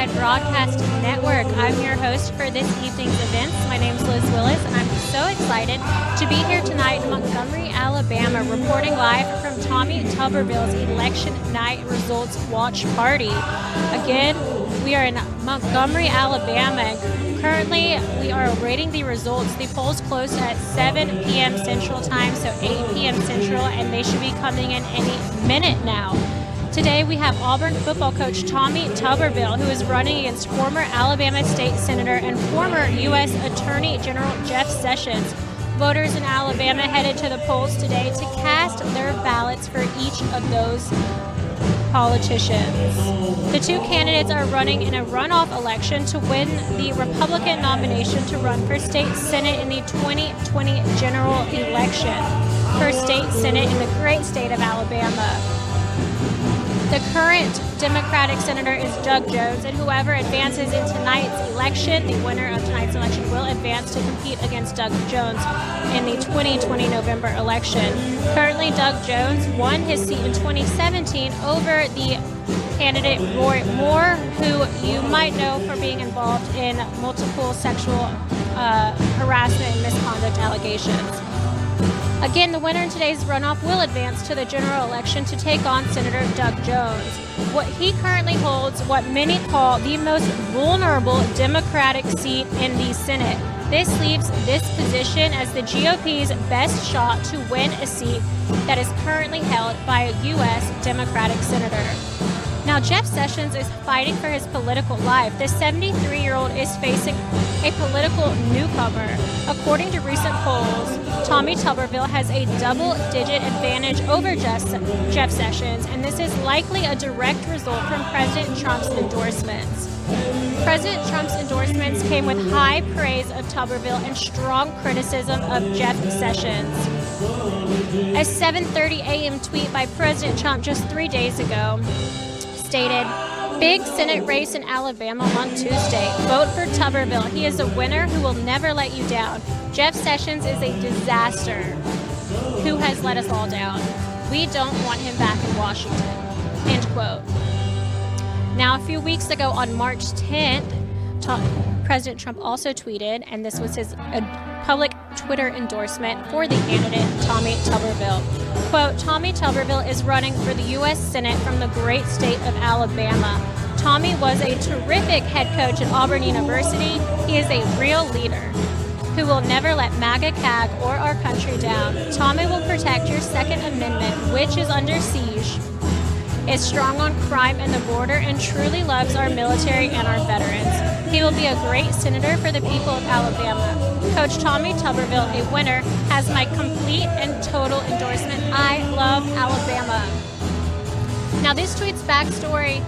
Nationwide Broadcast Network. I'm your host for this evening's events. My name's Liz Willis, and I'm so excited to be here tonight in Montgomery, Alabama, reporting live from Tommy Tuberville's election night results watch party. Again, we are in Montgomery, Alabama. Currently, we are awaiting the results. The polls closed at 7 p.m. Central Time, so 8 p.m. Central, and they should be coming in any minute now. Today, we have Auburn football coach Tommy Tuberville, who is running against former Alabama State Senator and former U.S. Attorney General Jeff Sessions. Voters in Alabama headed to the polls today to cast their ballots for each of those politicians. The two candidates are running in a runoff election to win the Republican nomination to run for state senate in the 2020 general election for state senate in the great state of Alabama. The current Democratic senator is Doug Jones, and whoever advances in tonight's election, the winner of tonight's election, will advance to compete against Doug Jones in the 2020 November election. Currently, Doug Jones won his seat in 2017 over the candidate Roy Moore, who you might know for being involved in multiple sexual harassment and misconduct allegations. Again, the winner in today's runoff will advance to the general election to take on Senator Doug Jones. What he currently holds, what many call the most vulnerable Democratic seat in the Senate. This leaves this position as the GOP's best shot to win a seat that is currently held by a U.S. Democratic senator. Now, Jeff Sessions is fighting for his political life. The 73-year-old is facing a political newcomer. According to recent polls, Tommy Tuberville has a double-digit advantage over Jeff Sessions, and this is likely a direct result from President Trump's endorsements. President Trump's endorsements came with high praise of Tuberville and strong criticism of Jeff Sessions. A 7:30 a.m. tweet by President Trump just 3 days ago stated, "Big Senate race in Alabama on Tuesday. Vote for Tuberville. He is a winner who will never let you down. Jeff Sessions is a disaster who has let us all down. We don't want him back in Washington." End quote. Now, a few weeks ago on March 10th, President Trump also tweeted, and this was his public Twitter endorsement for the candidate, Tommy Tuberville. Quote, "Tommy Tuberville is running for the U.S. Senate from the great state of Alabama. Tommy was a terrific head coach at Auburn University. He is a real leader who will never let MAGA CAG or our country down. Tommy will protect your Second Amendment, which is under siege, is strong on crime and the border, and truly loves our military and our veterans. He will be a great senator for the people of Alabama. Coach Tommy Tuberville, a winner, has my complete and total endorsement. I love Alabama." Now, this tweet's backstory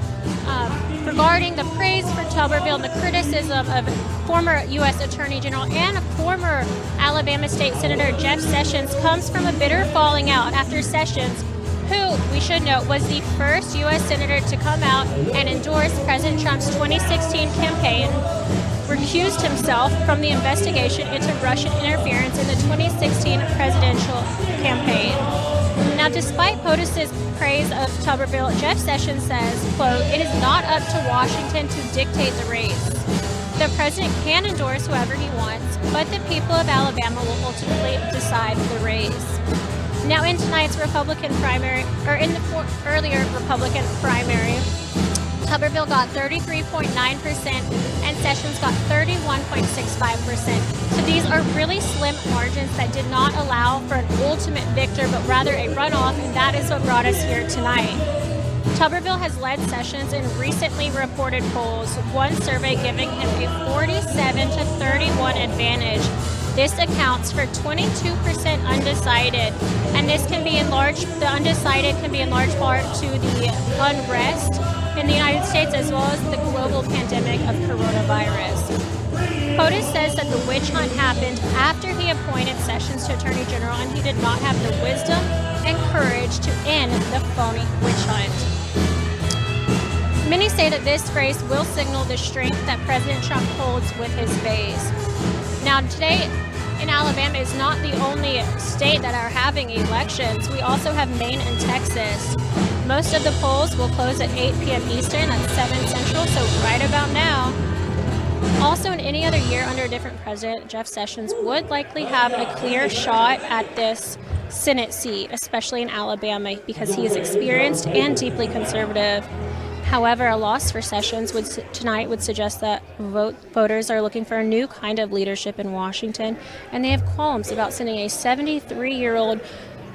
regarding the praise for Tuberville and the criticism of former U.S. Attorney General and former Alabama State Senator Jeff Sessions comes from a bitter falling out after Sessions, who, we should note, was the first U.S. Senator to come out and endorse President Trump's 2016 campaign, recused himself from the investigation into Russian interference in the 2016 presidential campaign. Now, despite POTUS's praise of Tuberville, Jeff Sessions says, quote, "It is not up to Washington to dictate the race. The president can endorse whoever he wants, but the people of Alabama will ultimately decide the race." Now, in tonight's Republican primary, or in the earlier Republican primary, Tuberville got 33.9% and Sessions got 31.65%. So these are really slim margins that did not allow for an ultimate victor, but rather a runoff, and that is what brought us here tonight. Tuberville has led Sessions in recently reported polls, one survey giving him a 47-31 advantage. This accounts for 22% undecided, and this can be the undecided can be in large part to the unrest in the United States as well as the global pandemic of coronavirus. POTUS says that the witch hunt happened after he appointed Sessions to Attorney General, and he did not have the wisdom and courage to end the phony witch hunt. Many say that this race will signal the strength that President Trump holds with his base. Now, today in Alabama is not the only state that are having elections. We also have Maine and Texas. Most of the polls will close at 8 p.m. Eastern, that's 7 Central, so right about down now. Also, in any other year under a different president, Jeff Sessions would likely have a clear shot at this Senate seat, especially in Alabama, because he is experienced and deeply conservative. However, a loss for Sessions tonight would suggest that voters are looking for a new kind of leadership in Washington, and they have qualms about sending a 73-year-old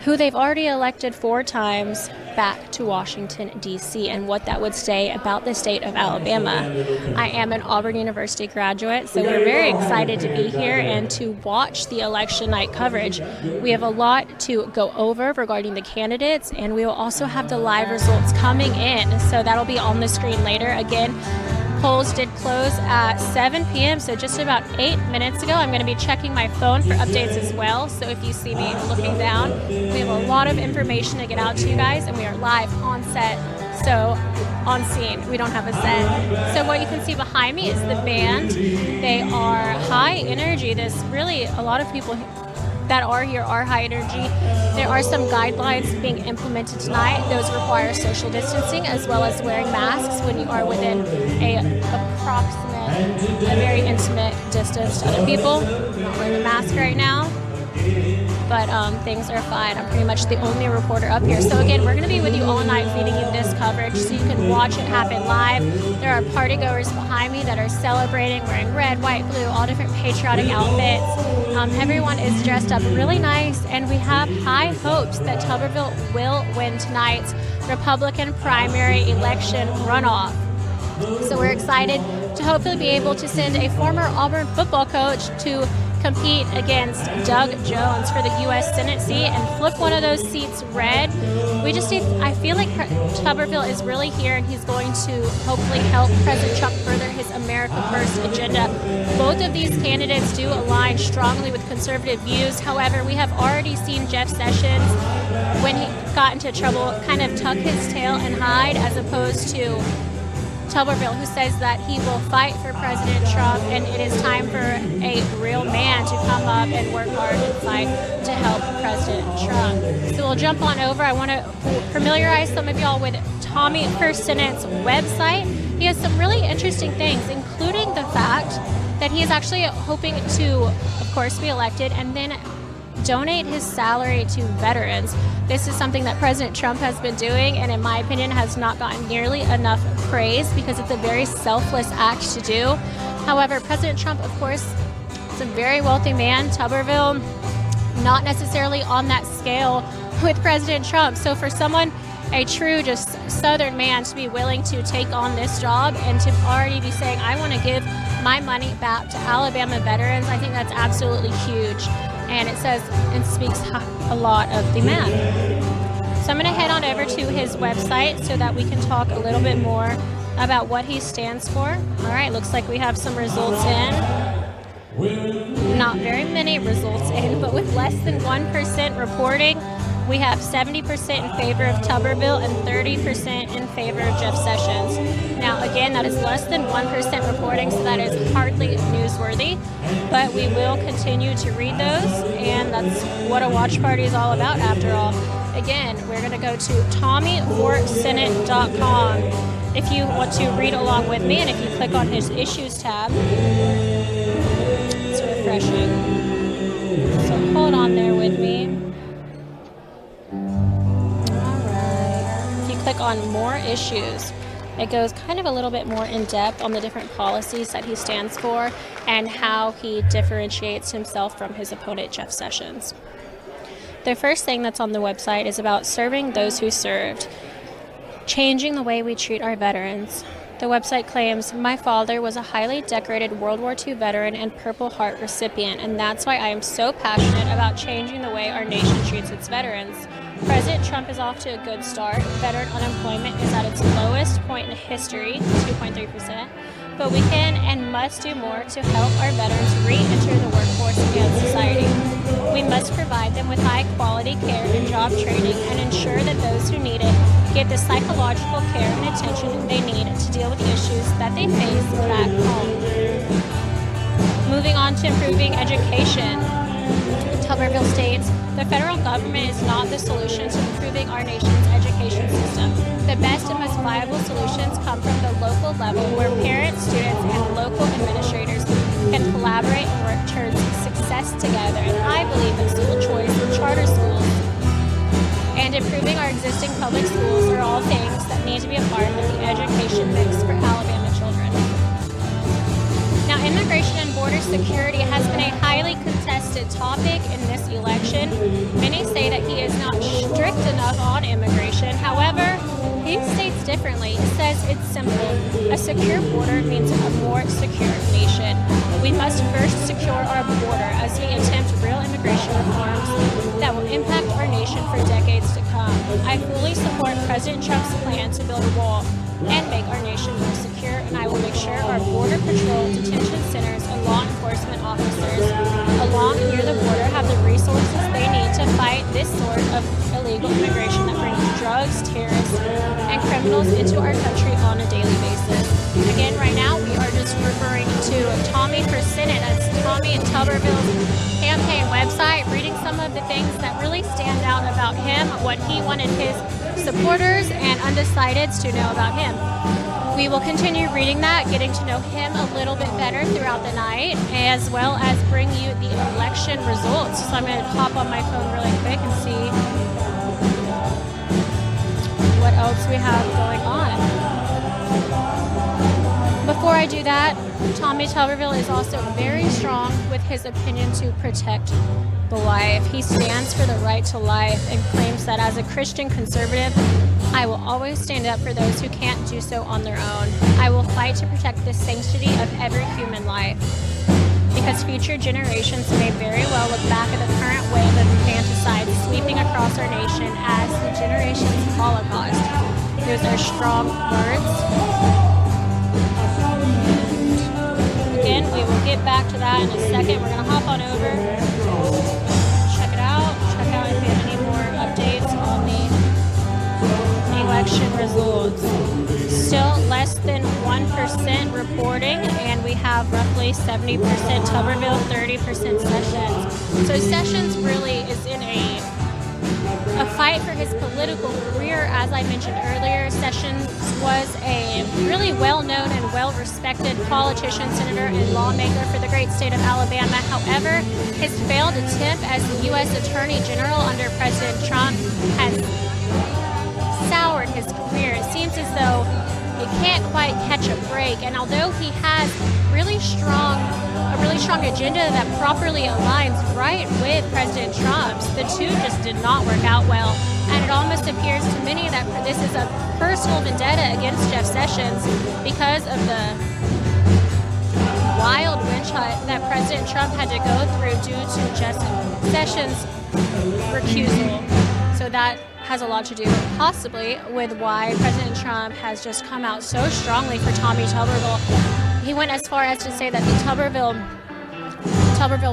who they've already elected 4 times back to Washington, D.C., and what that would say about the state of Alabama. I am an Auburn University graduate, so we're very excited to be here and to watch the election night coverage. We have a lot to go over regarding the candidates, and we will also have the live results coming in, so that'll be on the screen later. Again, polls did close at 7 p.m., so just about 8 minutes ago. I'm going to be checking my phone for updates as well, so if you see me looking down, we have a lot of information to get out to you guys, and we are live on set, so on scene. We don't have a set. So what you can see behind me is the band. They are high energy. This really, a lot of people that are here are high energy. There are some guidelines being implemented tonight. Those require social distancing as well as wearing masks when you are within a very intimate distance to other people. I'm not wearing a mask right now, but things are fine. I'm pretty much the only reporter up here. So again, we're going to be with you all night feeding you this coverage so you can watch it happen live. There are partygoers behind me that are celebrating, wearing red, white, blue, all different patriotic outfits. Everyone is dressed up really nice, and we have high hopes that Tuberville will win tonight's Republican primary election runoff. So we're excited to hopefully be able to send a former Auburn football coach to compete against Doug Jones for the U.S. Senate seat and flip one of those seats red. I feel like Tuberville is really here, and he's going to hopefully help President Trump further his America First agenda. Both of these candidates do align strongly with conservative views. However, we have already seen Jeff Sessions, when he got into trouble, kind of tuck his tail and hide, as opposed to Tuberville, who says that he will fight for President Trump, and it is time for a real man to come up and work hard and fight to help President Trump. So we'll jump on over. I want to familiarize some of y'all with Tommy First Senate's website. He has some really interesting things, including the fact that he is actually hoping to, of course, be elected and then donate his salary to veterans. This is something that President Trump has been doing, and in my opinion has not gotten nearly enough praise because it's a very selfless act to do. However, President Trump, of course, is a very wealthy man. Tuberville, not necessarily on that scale with President Trump. So for someone, a true just Southern man, to be willing to take on this job and to already be saying, I want to give my money back to Alabama veterans, I think that's absolutely huge. And it says and speaks a lot of the man. So I'm going to head on over to his website so that we can talk a little bit more about what he stands for. All right, looks like we have some results in. Not very many results in, but with less than 1% reporting, we have 70% in favor of Tuberville and 30% in favor of Jeff Sessions. Now, again, that is less than 1% reporting, so that is hardly newsworthy, but we will continue to read those, and that's what a watch party is all about, after all. Again, we're going to go to TommyForSenate.com if you want to read along with me, and if you click on his Issues tab, it's refreshing. So hold on there with me. Click on More Issues. It goes kind of a little bit more in depth on the different policies that he stands for and how he differentiates himself from his opponent, Jeff Sessions. The first thing that's on the website is about serving those who served, changing the way we treat our veterans. The website claims, my father was a highly decorated World War II veteran and Purple Heart recipient, and that's why I am so passionate about changing the way our nation treats its veterans. President Trump is off to a good start. Veteran unemployment is at its lowest point in history, 2.3%. But we can and must do more to help our veterans re-enter the workforce and society. We must provide them with high-quality care and job training and ensure that those who need it get the psychological care and attention they need to deal with issues that they face back home. Moving on to improving education. Tuberville states, the federal government is not the solution to improving our nation's education system. The best and most viable solutions come from the local level where parents, students, believe in school choice and charter schools. And improving our existing public schools are all things that need to be a part of the education mix for Alabama children. Now, immigration and border security has been a highly contested topic in this election. Many say that he is not strict enough on immigration. However, he states differently. He says it's simple. A secure border means a more secure nation. We must first secure our border as we attempt real immigration reforms that will impact our nation for decades to come. I fully support President Trump's plan to build a wall and make our nation more secure, and I will make sure our Border Patrol, detention centers, and law enforcement officers along near the border have the resources they need to fight this sort of illegal immigration that brings drugs, terrorists, and criminals into our country on a daily basis. Again, right now, we are just referring to Tommy for Senate. That's Tommy and Tuberville's campaign website, reading some of the things that really stand out about him, what he wanted his supporters and undecideds to know about him. We will continue reading that, getting to know him a little bit better throughout the night, as well as bring you the election results. So I'm going to hop on my phone really quick and see what else we have going on. Before I do that, Tommy Tuberville is also very strong with his opinion to protect the life. He stands for the right to life and claims that as a Christian conservative, I will always stand up for those who can't do so on their own. I will fight to protect the sanctity of every human life, because future generations may very well look back at the current wave of infanticide sweeping across our nation as the generation's Holocaust. Those are strong words. Again, we will get back to that in a second. We're going to hop on over, check it out, check out if we have any more updates on the election results. Still less than 1% reporting, and we have roughly 70% Tuberville, 30% Sessions. So Sessions really is in a fight for his political career. As I mentioned earlier, Sessions was a really well-known and well-respected politician, senator, and lawmaker for the great state of Alabama. However, his failed attempt as the U.S. Attorney General under President Trump has soured his career. It seems as though he can't quite catch a break, and although he has a really strong agenda that properly aligns right with President Trump's, the two just did not work out well, and it almost appears to many that this is a personal vendetta against Jeff Sessions because of the wild witch hunt that President Trump had to go through due to Jeff Sessions' recusal. So that has a lot to do possibly with why President Trump has just come out so strongly for Tommy Tuberville. He went as far as to say that the Tuberville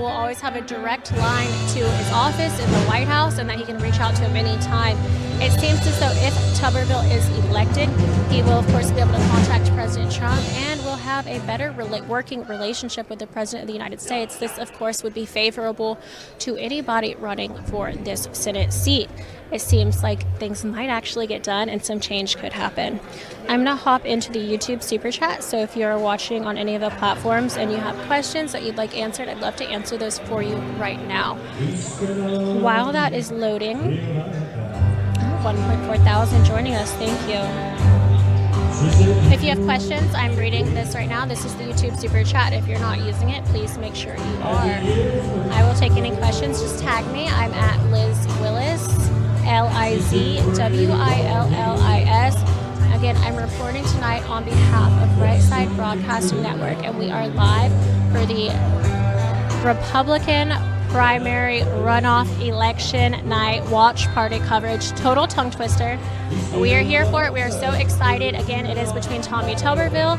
will always have a direct line to his office in the White House and that he can reach out to him anytime. It seems as though if Tuberville is elected, he will, of course, be able to contact President Trump and will have a better working relationship with the President of the United States. This, of course, would be favorable to anybody running for this Senate seat. It seems like things might actually get done and some change could happen. I'm going to hop into the YouTube Super Chat, so if you're watching on any of the platforms and you have questions that you'd like answered, I'd love to answer those for you right now. While that is loading, 1.4 thousand joining us. Thank you. If you have questions, I'm reading this right now. This is the YouTube Super Chat. If you're not using it, please make sure you are. I will take any questions. Just tag me. I'm at Liz Willis, LizWillis. Again, I'm reporting tonight on behalf of Right Side Broadcasting Network, and we are live for the Republican Primary Runoff Election Night Watch Party coverage. Total tongue twister. We are here for it. We are so excited. Again, it is between Tommy Tuberville,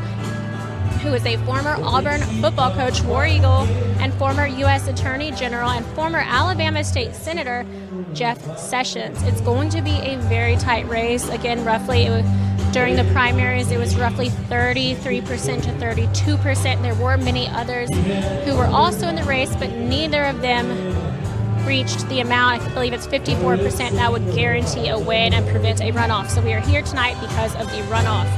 who is a former Auburn football coach, War Eagle, and former U.S. Attorney General and former Alabama State Senator Jeff Sessions. It's going to be a very tight race. Again, during the primaries, it was roughly 33% to 32%. There were many others who were also in the race, but neither of them reached the amount, I believe it's 54%, that would guarantee a win and prevent a runoff. So we are here tonight because of the runoff.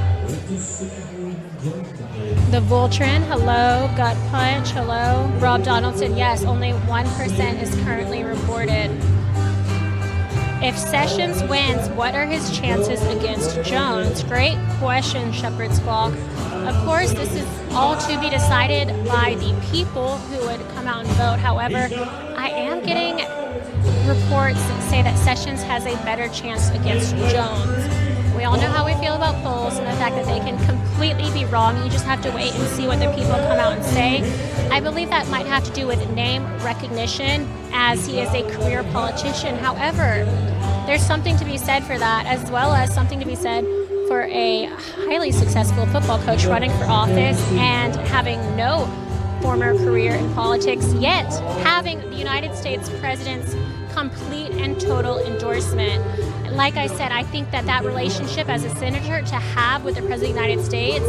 The Voltron, hello. Gut Punch, hello. Rob Donaldson, yes, only 1% is currently reported. If Sessions wins, what are his chances against Jones? Great question, Shepherd's Flock. Of course, this is all to be decided by the people who would come out and vote. However, I am getting reports that say that Sessions has a better chance against Jones. We all know how we feel about polls and the fact that they can completely be wrong. You just have to wait and see what the people come out and say. I believe that might have to do with name recognition, as he is a career politician. However, there's something to be said for that, as well as something to be said for a highly successful football coach running for office and having no former career in politics, yet having the United States president's complete and total endorsement. Like I said, I think that that relationship as a senator to have with the President of the United States,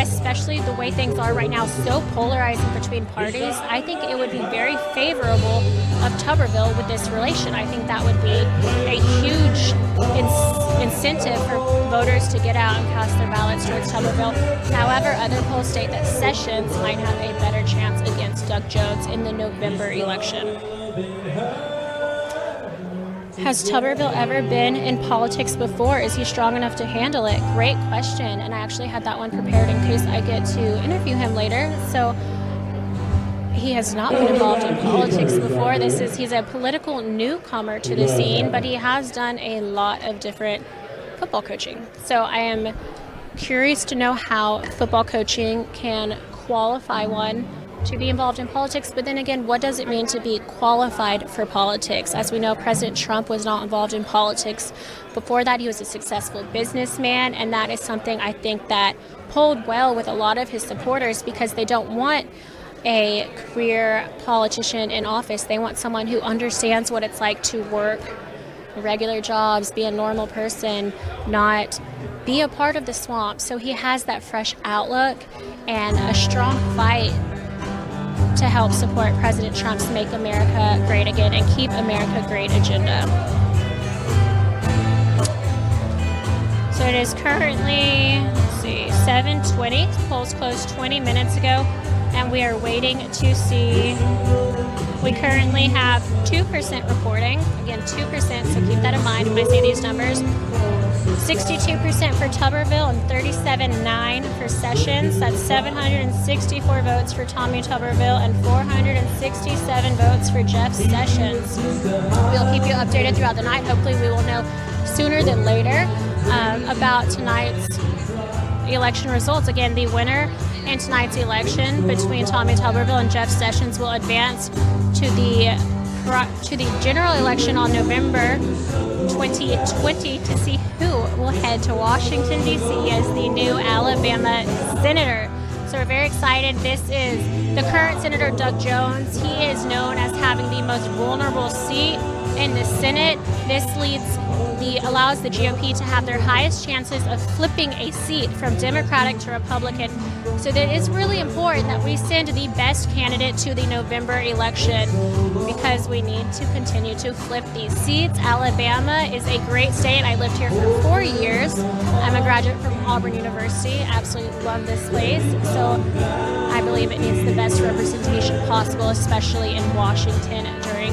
especially the way things are right now, so polarizing between parties, I think it would be very favorable of Tuberville with this relation. I think that would be a huge incentive for voters to get out and cast their ballots towards Tuberville. However, other polls state that Sessions might have a better chance against Doug Jones in the November election. Has Tuberville ever been in politics before? Is he strong enough to handle it? Great question, and I actually had that one prepared in case I get to interview him later. So he has not been involved in politics before. He's a political newcomer to the scene, but he has done a lot of different football coaching. So I am curious to know how football coaching can qualify one to be involved in politics, but then again, what does it mean to be qualified for politics? As we know, President Trump was not involved in politics. Before that, he was a successful businessman, and that is something I think that polled well with a lot of his supporters, because they don't want a career politician in office. They want someone who understands what it's like to work regular jobs, be a normal person, not be a part of the swamp. So he has that fresh outlook and a strong fight to help support President Trump's Make America Great Again and Keep America Great agenda. So it is currently, 7:20. Polls closed 20 minutes ago, and we are waiting to see. We currently have 2% reporting. Again, 2%, so keep that in mind when I say these numbers. 62% for Tuberville and 37.9% for Sessions. That's 764 votes for Tommy Tuberville and 467 votes for Jeff Sessions. We'll keep you updated throughout the night. Hopefully we will know sooner than later about tonight's election results. Again, the winner in tonight's election between Tommy Tuberville and Jeff Sessions will advance to the general election on November 2020 to see who will head to Washington, D.C. as the new Alabama senator. So we're very excited. This is the current Senator Doug Jones. He is known as having the most vulnerable seat in the Senate. This allows the GOP to have their highest chances of flipping a seat from Democratic to Republican. So that is really important that we send the best candidate to the November election, because we need to continue to flip these seats. Alabama is a great state. I lived here for 4 years. I'm a graduate from Auburn University. Absolutely love this place. So I believe it needs the best representation possible, especially in Washington during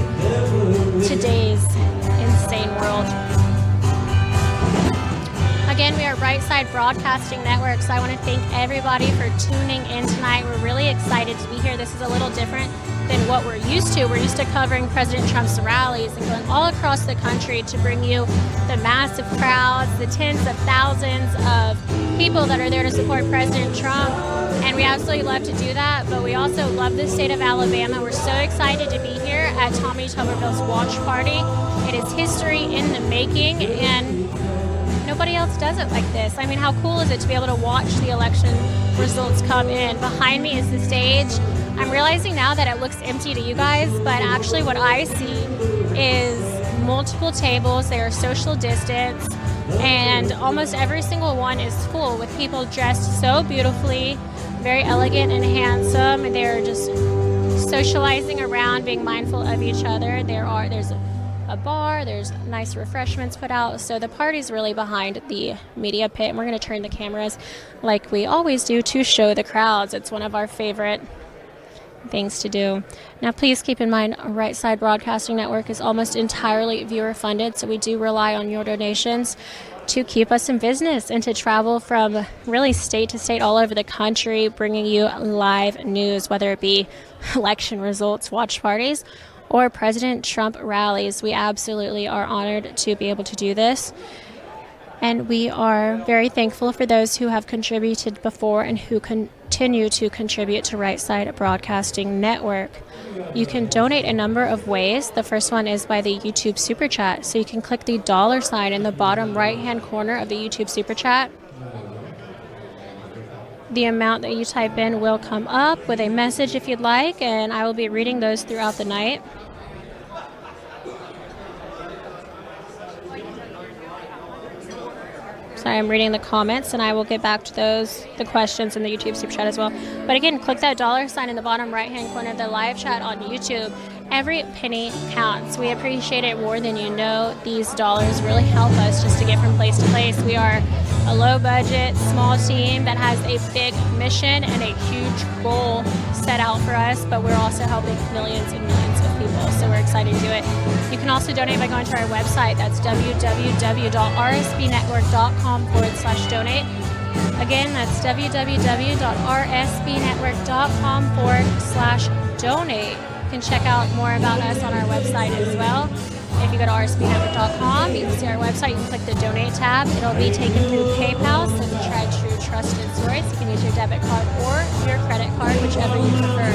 today's insane world. Again, we are Right Side Broadcasting Network, so I want to thank everybody for tuning in tonight. We're really excited to be here. This is a little different than what we're used to. We're used to covering President Trump's rallies and going all across the country to bring you the massive crowds, the tens of thousands of people that are there to support President Trump. And we absolutely love to do that, but we also love the state of Alabama. We're so excited to be here at Tommy Tuberville's watch party. It is history in the making, and nobody else does it like this. I mean, how cool is it to be able to watch the election results come in? Behind me is the stage. I'm realizing now that it looks empty to you guys, but actually what I see is multiple tables. They are social distance, and almost every single one is full with people dressed so beautifully, very elegant and handsome, and they're just socializing around, being mindful of each other. There's a bar. There's nice refreshments put out. So the party's really behind the media pit. And we're going to turn the cameras like we always do to show the crowds. It's one of our favorite things to do. Now, please keep in mind, Right Side Broadcasting Network is almost entirely viewer funded, so we do rely on your donations to keep us in business and to travel from really state to state all over the country, bringing you live news, whether it be election results, watch parties, or President Trump rallies. We absolutely are honored to be able to do this. And we are very thankful for those who have contributed before and who continue to contribute to Right Side Broadcasting Network. You can donate a number of ways. The first one is by the YouTube Super Chat. So you can click the $ in the bottom right-hand corner of the YouTube Super Chat. The amount that you type in will come up with a message if you'd like, and I will be reading those throughout the night. Sorry, I'm reading the comments, and I will get back to the questions in the YouTube Super Chat as well. But again, click that $ in the bottom right-hand corner of the live chat on YouTube. Every penny counts. We appreciate it more than you know. These dollars really help us just to get from place to place. We are a low-budget, small team that has a big mission and a huge goal set out for us, but we're also helping millions and millions of people, so we're excited to do it. You can also donate by going to our website. That's www.rsbnetwork.com/donate. Again, that's www.rsbnetwork.com/donate. You can check out more about us on our website as well. If you go to rsbnetwork.com, you can see our website. You can click the Donate tab. It'll be taken through PayPal, so the tried, true, trusted source. You can use your debit card or your credit card, whichever you prefer.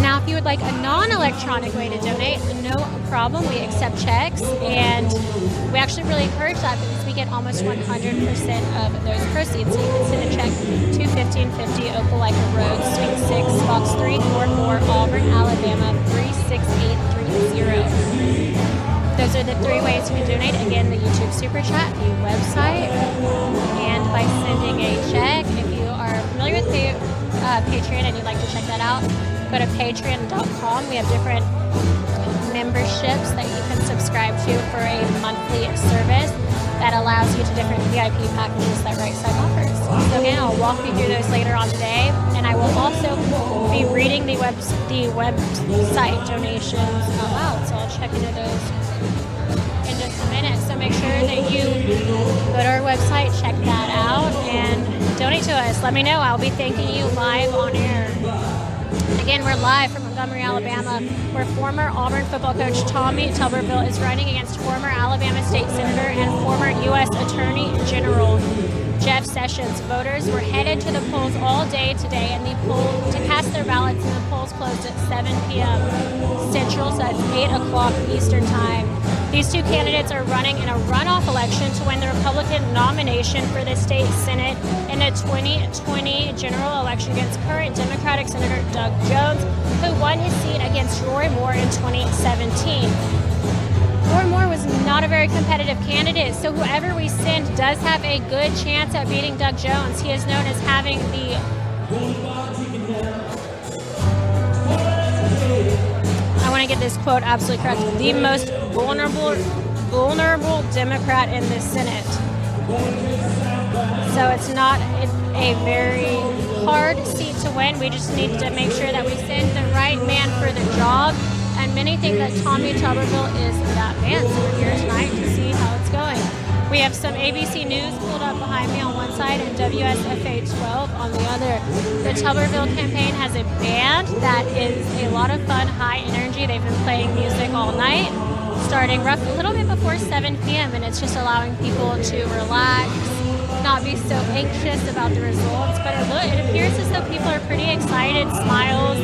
Now, if you would like a non-electronic way to donate, no problem. We accept checks, and we actually really encourage that because we get almost 100% of those proceeds. So you can send a check to 1550 Opelika Road, Suite 6, Box 344, Auburn, Alabama 36830. Those are the three ways you can donate. Again, the YouTube Super Chat, the website, and by sending a check. If you are familiar with Patreon and you'd like to check that out, go to patreon.com. We have different memberships that you can subscribe to for a monthly service that allows you to different VIP packages that Right Side offers. So again, I'll walk you through those later on today, and I will also be reading the website donations out loud, so I'll check into those in just a minute. So make sure that you go to our website, check that out, and donate to us. Let me know. I'll be thanking you live on air. Again, we're live from Montgomery, Alabama, where former Auburn football coach Tommy Tuberville is running against former Alabama State Senator and former U.S. Attorney General Jeff Sessions. Voters were headed to the polls all day today, and to cast their ballots, and the polls closed at 7 p.m. Central, so that's 8 o'clock Eastern Time. These two candidates are running in a runoff election to win the Republican nomination for the state Senate in the 2020 general election against current Democratic Senator Doug Jones, who won his seat against Roy Moore in 2017. Roy Moore was not a very competitive candidate, so whoever we send does have a good chance at beating Doug Jones. He is known as having I want to get this quote absolutely correct, the most vulnerable Democrat in the Senate. So it's not a very hard seat to win. We just need to make sure that we send the right man for the job. And many think that Tommy Tuberville is that man. So we're here tonight to see how it's going. We have some ABC News pulled up behind me on one side and WSFA 12 on the other. The Tuberville campaign has a band that is a lot of fun, high energy. They've been playing music all night, starting a little bit before 7 p.m. And it's just allowing people to relax, not be so anxious about the results. But it appears as though people are pretty excited, smiles.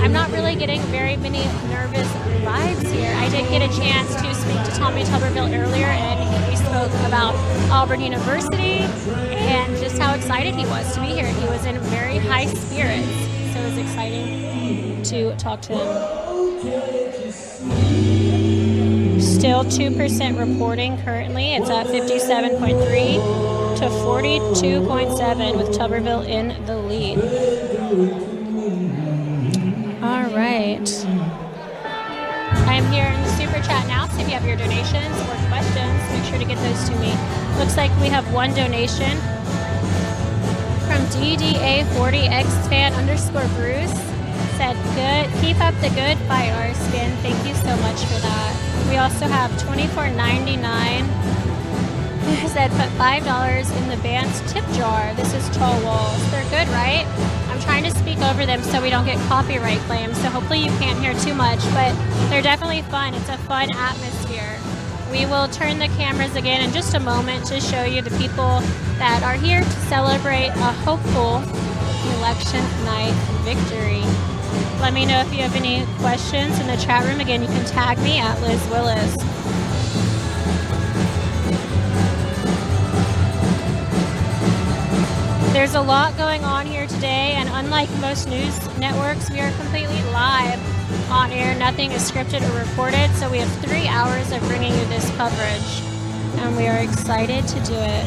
I'm not really getting very many nervous vibes here. I did get a chance to speak to Tommy Tuberville earlier, and he spoke about Auburn University and just how excited he was to be here. He was in very high spirits, so it was exciting to talk to him. Still 2% reporting currently. It's at 57.3 to 42.7 with Tuberville in the lead. All right. I am here in the Super Chat now, so if you your donations or questions, make sure to get those to me. Looks like we have one donation from DDA40X_fan_Bruce. Said, good, keep up the good fight, Arskin. Thank you so much for that. We also have $24.99. Said, put $5 in the band's tip jar. This is Tall Walls. They're good, right? I'm trying to speak over them so we don't get copyright claims, so hopefully you can't hear too much, but they're definitely fun. It's a fun atmosphere. We will turn the cameras again in just a moment to show you the people that are here to celebrate a hopeful election night victory. Let me know if you have any questions in the chat room. Again, you can tag me at Liz Willis. There's a lot going on here today, and unlike most news networks, we are completely live on air. Nothing is scripted or recorded, so we have 3 hours of bringing you this coverage, and we are excited to do it.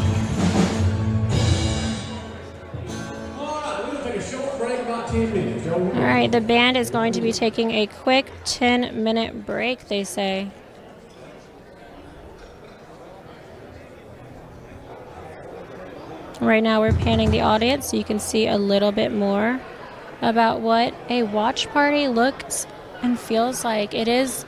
All right, the band is going to be taking a quick 10-minute break, they say. Right now we're panning the audience so you can see a little bit more about what a watch party looks and feels like. It is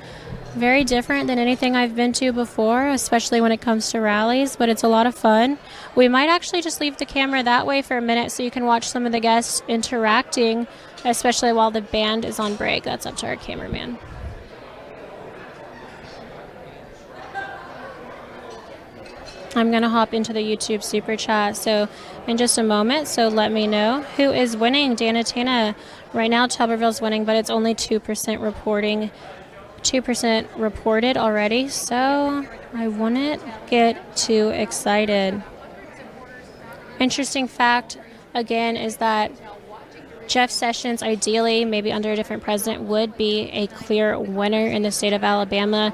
very different than anything I've been to before, especially when it comes to rallies, but it's a lot of fun. We might actually just leave the camera that way for a minute so you can watch some of the guests interacting, especially while the band is on break. That's up to our cameraman. I'm going to hop into the YouTube super chat so in just a moment, so let me know who is winning. Danatana, right now Tuberville's winning, but it's only 2% reporting, 2% reported already, so I wouldn't get too excited. Interesting fact, again, is that Jeff Sessions, ideally, maybe under a different president, would be a clear winner in the state of Alabama,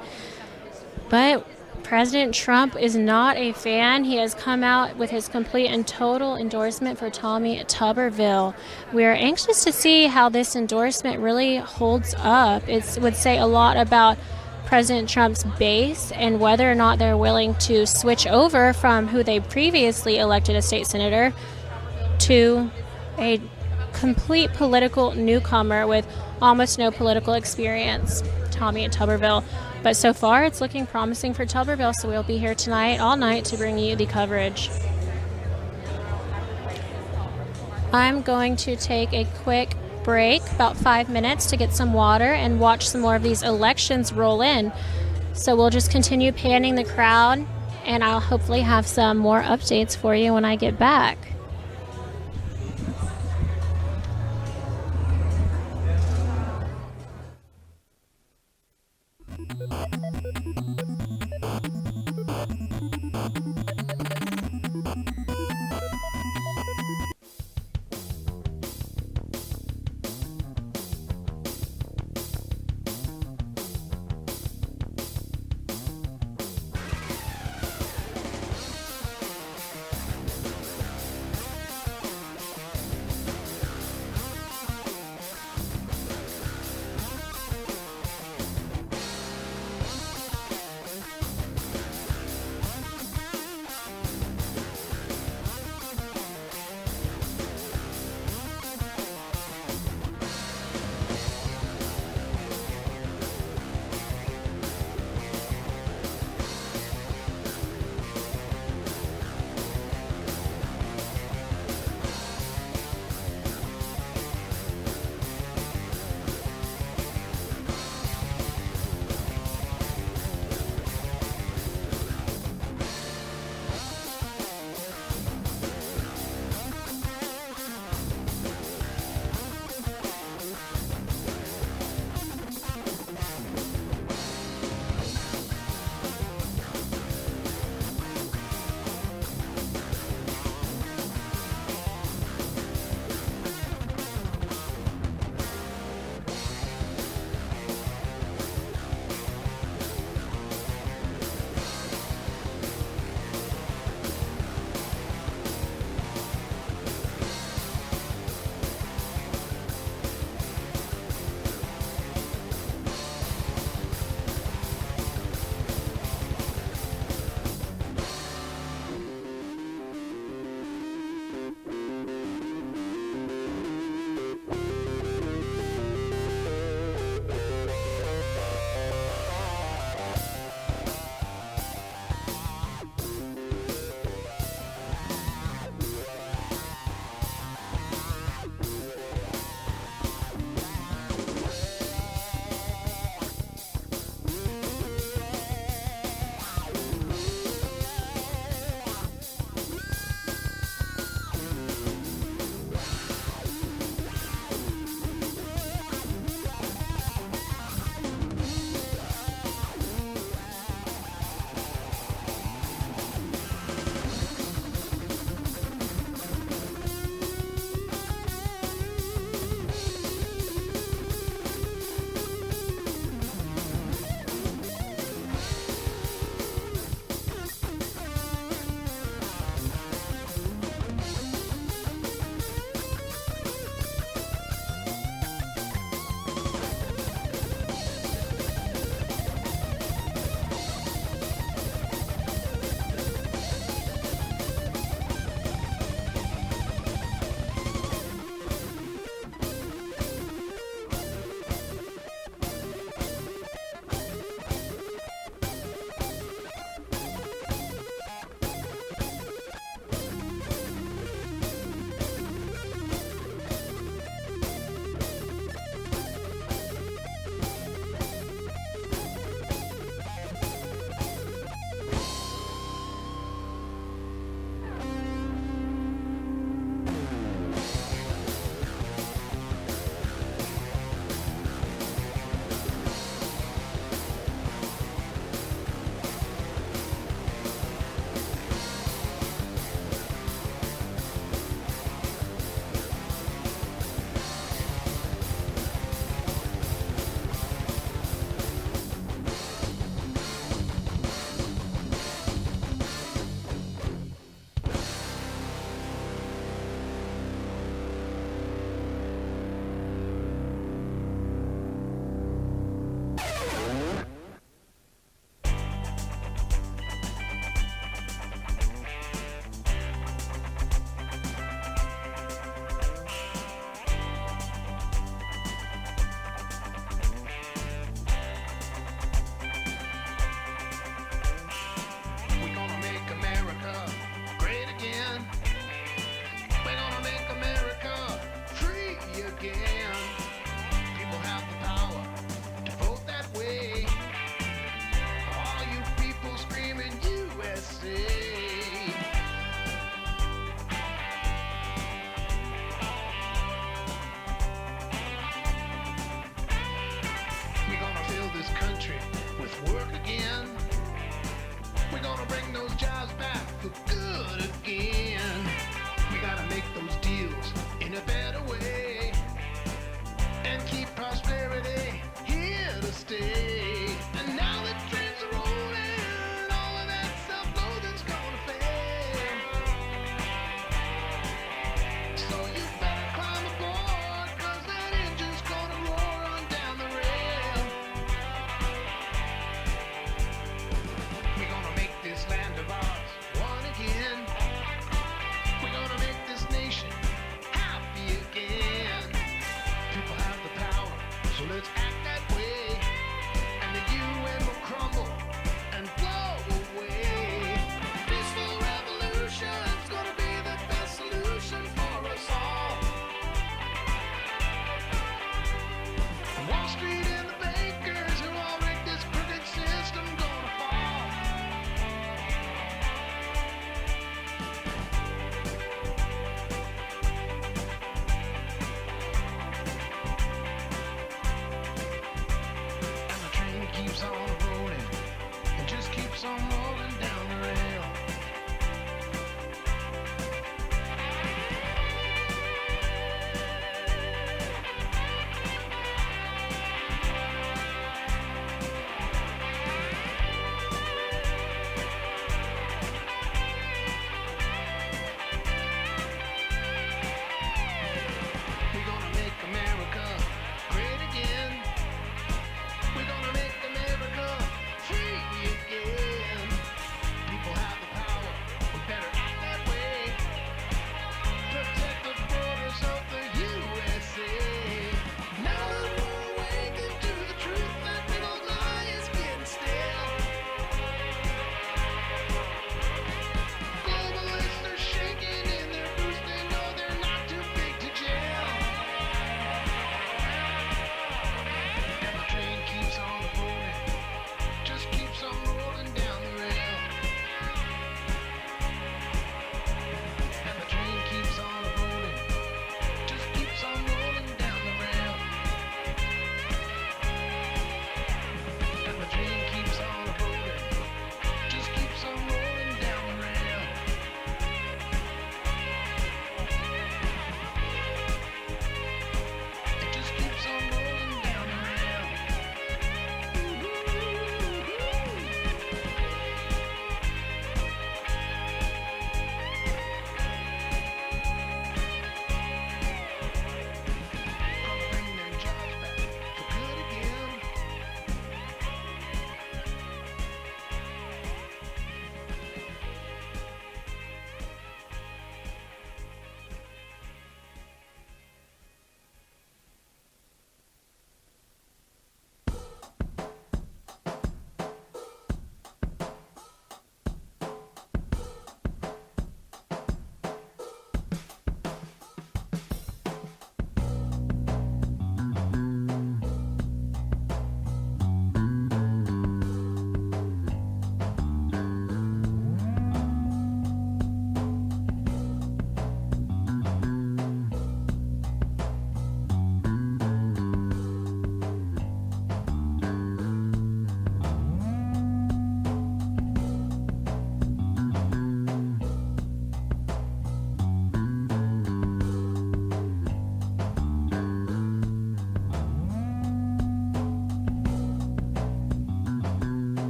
but President Trump is not a fan. He has come out with his complete and total endorsement for Tommy Tuberville. We are anxious to see how this endorsement really holds up. It would say a lot about President Trump's base and whether or not they're willing to switch over from who they previously elected a state senator to a complete political newcomer with almost no political experience, Tommy Tuberville. But so far, it's looking promising for Tuberville, so we'll be here tonight, all night, to bring you the coverage. I'm going to take a quick break, about 5 minutes, to get some water and watch some more of these elections roll in. So we'll just continue panning the crowd, and I'll hopefully have some more updates for you when I get back. So let's act that way, and the UN will crumble and blow away. Peaceful revolution's gonna be the best solution for us all. Wall Street and the bankers who all rigged this crooked system gonna fall.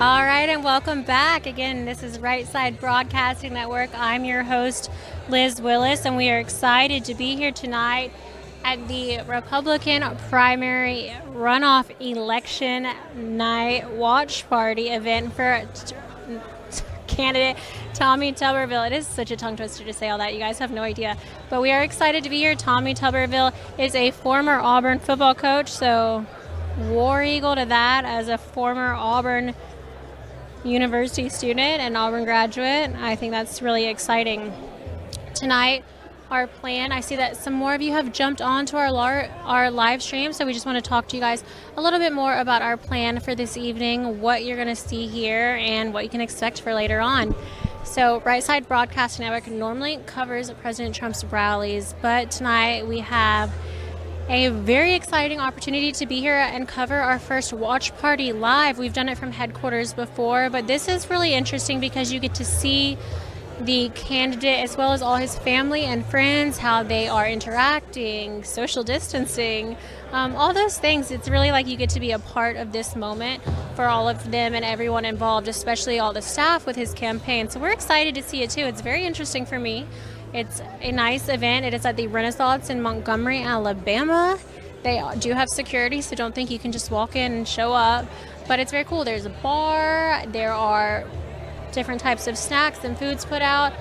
All right, and welcome back. Again, this is Right Side Broadcasting Network. I'm your host, Liz Willis, and we are excited to be here tonight at the Republican Primary Runoff Election Night Watch Party event for candidate Tommy Tuberville. It is such a tongue twister to say all that. You guys have no idea. But we are excited to be here. Tommy Tuberville is a former Auburn football coach, so War Eagle to that as a former Auburn University student and Auburn graduate. I think that's really exciting. Tonight, our plan, I see that some more of you have jumped onto our live stream, so we just want to talk to you guys a little bit more about our plan for this evening, what you're going to see here, and what you can expect for later on. So Right Side Broadcasting Network normally covers President Trump's rallies, but tonight we have a very exciting opportunity to be here and cover our first watch party live. We've done it from headquarters before, but this is really interesting because you get to see the candidate as well as all his family and friends, how they are interacting, social distancing, all those things. It's really like you get to be a part of this moment for all of them and everyone involved, especially all the staff with his campaign. So we're excited to see it too. It's very interesting for me. It's a nice event. It is at the Renaissance in Montgomery, Alabama. They do have security, so don't think you can just walk in and show up. But it's very cool. There's a bar. There are different types of snacks and foods put out.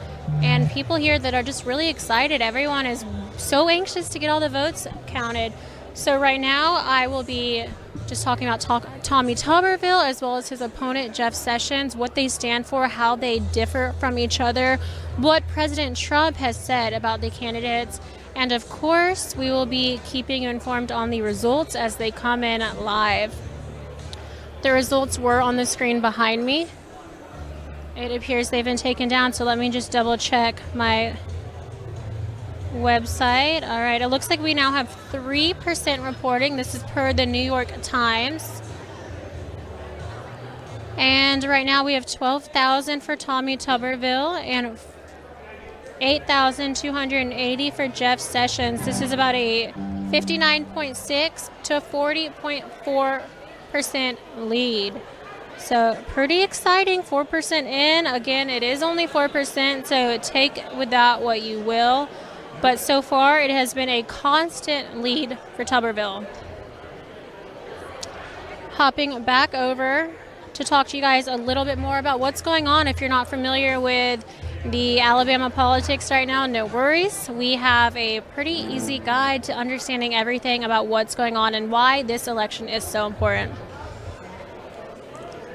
And people here that are just really excited. Everyone is so anxious to get all the votes counted. So right now I will be just talking about Tommy Tuberville as well as his opponent Jeff Sessions, what they stand for, how they differ from each other, what President Trump has said about the candidates, and of course we will be keeping you informed on the results as they come in live. The results were on the screen behind me. It appears they've been taken down, so let me just double check my website. All right, it looks like we now have 3% reporting. This is per the New York Times. And right now we have 12,000 for Tommy Tuberville and 8,280 for Jeff Sessions. This is about a 59.6 to 40.4% lead. So pretty exciting, 4% in. Again, it is only 4%, so take with that what you will. But so far, it has been a constant lead for Tuberville. Hopping back over to talk to you guys a little bit more about what's going on. If you're not familiar with the Alabama politics right now, no worries. We have a pretty easy guide to understanding everything about what's going on and why this election is so important.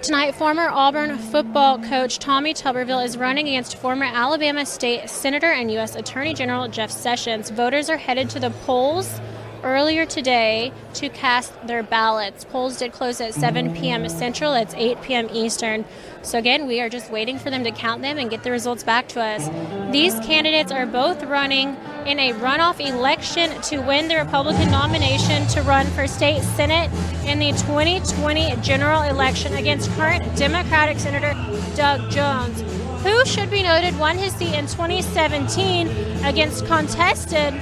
Tonight, former Auburn football coach Tommy Tuberville is running against former Alabama State Senator and U.S. Attorney General Jeff Sessions. Voters are headed to the polls earlier today to cast their ballots. Polls did close at 7 p.m. Central. It's 8 p.m. Eastern. So again, we are just waiting for them to count them and get the results back to us. These candidates are both running in a runoff election to win the Republican nomination to run for state senate in the 2020 general election against current Democratic Senator Doug Jones, who should be noted won his seat in 2017 against contested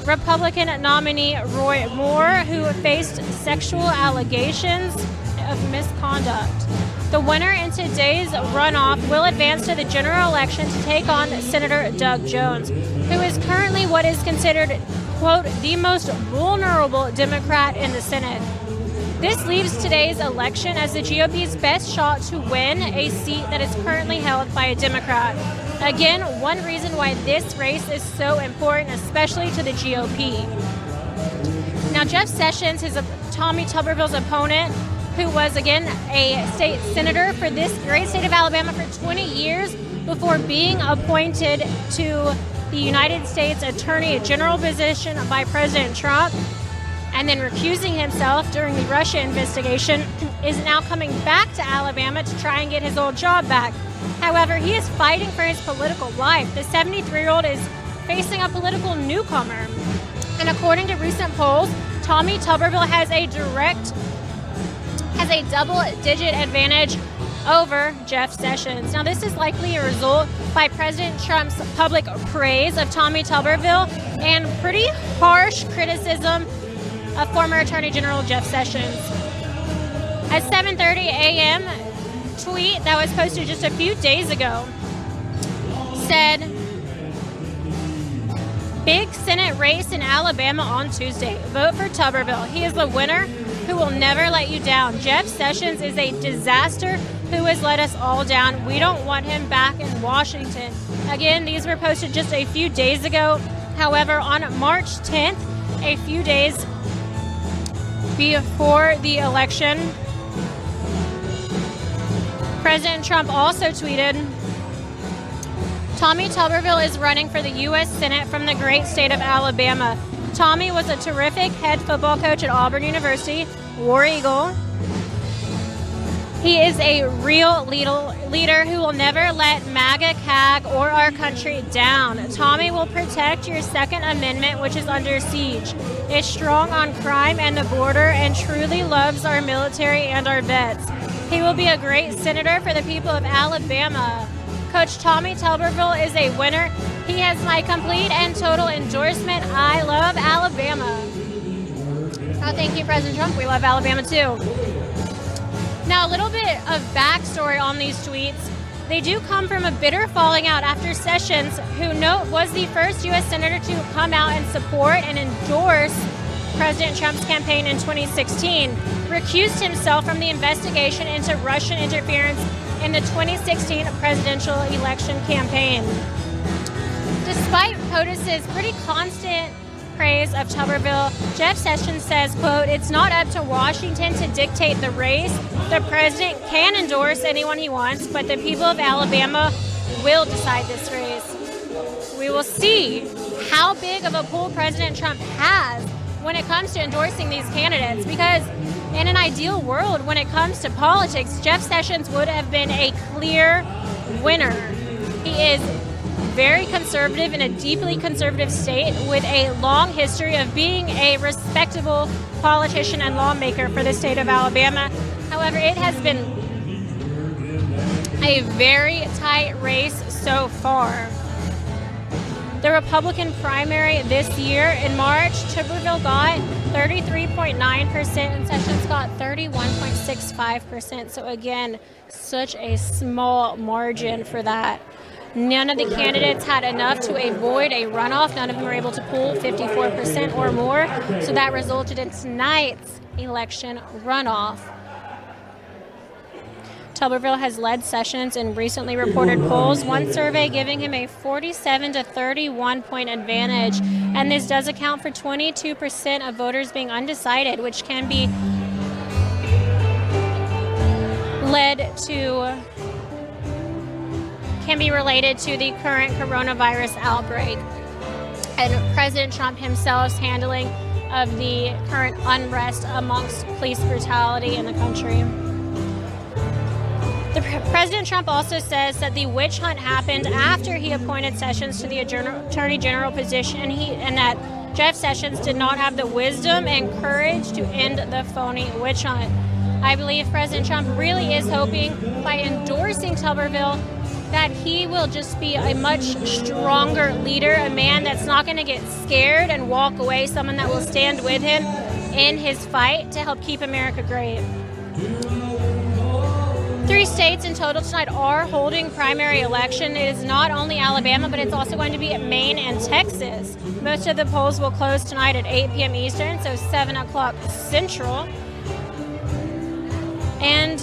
Republican nominee Roy Moore, who faced sexual allegations of misconduct. The winner in today's runoff will advance to the general election to take on Senator Doug Jones, who is currently what is considered, quote, the most vulnerable Democrat in the Senate. This leaves today's election as the GOP's best shot to win a seat that is currently held by a Democrat. Again, one reason why this race is so important, especially to the GOP. Now, Jeff Sessions, Tommy Tuberville's opponent, who was, again, a state senator for this great state of Alabama for 20 years before being appointed to the United States Attorney General position by President Trump, and then recusing himself during the Russia investigation, is now coming back to Alabama to try and get his old job back. However, he is fighting for his political life. The 73-year-old is facing a political newcomer. And according to recent polls, Tommy Tuberville has a double-digit advantage over Jeff Sessions. Now, this is likely a result by President Trump's public praise of Tommy Tuberville and pretty harsh criticism of former Attorney General Jeff Sessions. A 7:30 a.m. tweet that was posted just a few days ago said, "Big Senate race in Alabama on Tuesday. Vote for Tuberville. He is the winner who will never let you down. Jeff Sessions is a disaster who has let us all down. We don't want him back in Washington." Again, these were posted just a few days ago. However, on March 10th, a few days before the election, President Trump also tweeted, "Tommy Tuberville is running for the U.S. Senate from the great state of Alabama. Tommy was a terrific head football coach at Auburn University, War Eagle. He is a real leader who will never let MAGA, CAG, or our country down. Tommy will protect your Second Amendment, which is under siege, is strong on crime and the border, and truly loves our military and our vets. He will be a great senator for the people of Alabama. Coach Tommy Tuberville is a winner. He has my complete and total endorsement. I love Alabama." Oh, thank you, President Trump. We love Alabama, too. Now, a little bit of backstory on these tweets. They do come from a bitter falling out after Sessions, who was the first U.S. senator to come out and support and endorse President Trump's campaign in 2016, recused himself from the investigation into Russian interference in the 2016 presidential election campaign. Despite POTUS's pretty constant praise of Tuberville, Jeff Sessions says, quote, "It's not up to Washington to dictate the race. The president can endorse anyone he wants, but the people of Alabama will decide this race." We will see how big of a pull President Trump has when it comes to endorsing these candidates, because in an ideal world, when it comes to politics, Jeff Sessions would have been a clear winner. He is very conservative in a deeply conservative state with a long history of being a respectable politician and lawmaker for the state of Alabama. However, it has been a very tight race so far. The Republican primary this year in March, Tuberville got 33.9% and Sessions got 31.65%. So again, such a small margin for that. None of the candidates had enough to avoid a runoff. None of them were able to pull 54% or more. So that resulted in tonight's election runoff. Tuberville has led Sessions in recently reported polls, one survey giving him a 47 to 31 point advantage. And this does account for 22% of voters being undecided, which can be related to the current coronavirus outbreak and President Trump himself's handling of the current unrest amongst police brutality in the country. President Trump also says that the witch hunt happened after he appointed Sessions to the Attorney General position, and that Jeff Sessions did not have the wisdom and courage to end the phony witch hunt. I believe President Trump really is hoping by endorsing Tuberville that he will just be a much stronger leader, a man that's not going to get scared and walk away, someone that will stand with him in his fight to help keep America great. 3 states in total tonight are holding primary election. It is not only Alabama, but it's also going to be Maine and Texas. Most of the polls will close tonight at 8 p.m. Eastern, so 7 o'clock Central. And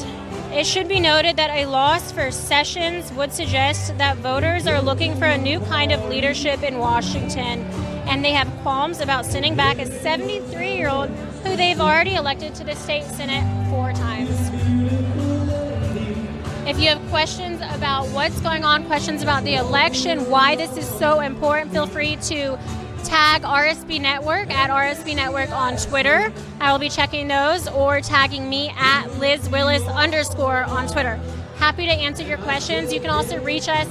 it should be noted that a loss for Sessions would suggest that voters are looking for a new kind of leadership in Washington, and they have qualms about sending back a 73-year-old who they've already elected to the state Senate 4 times. If you have questions about what's going on, questions about the election, why this is so important, feel free to tag RSB Network at RSB Network on Twitter. I will be checking those, or tagging me at LizWillis_ on Twitter. Happy to answer your questions. You can also reach us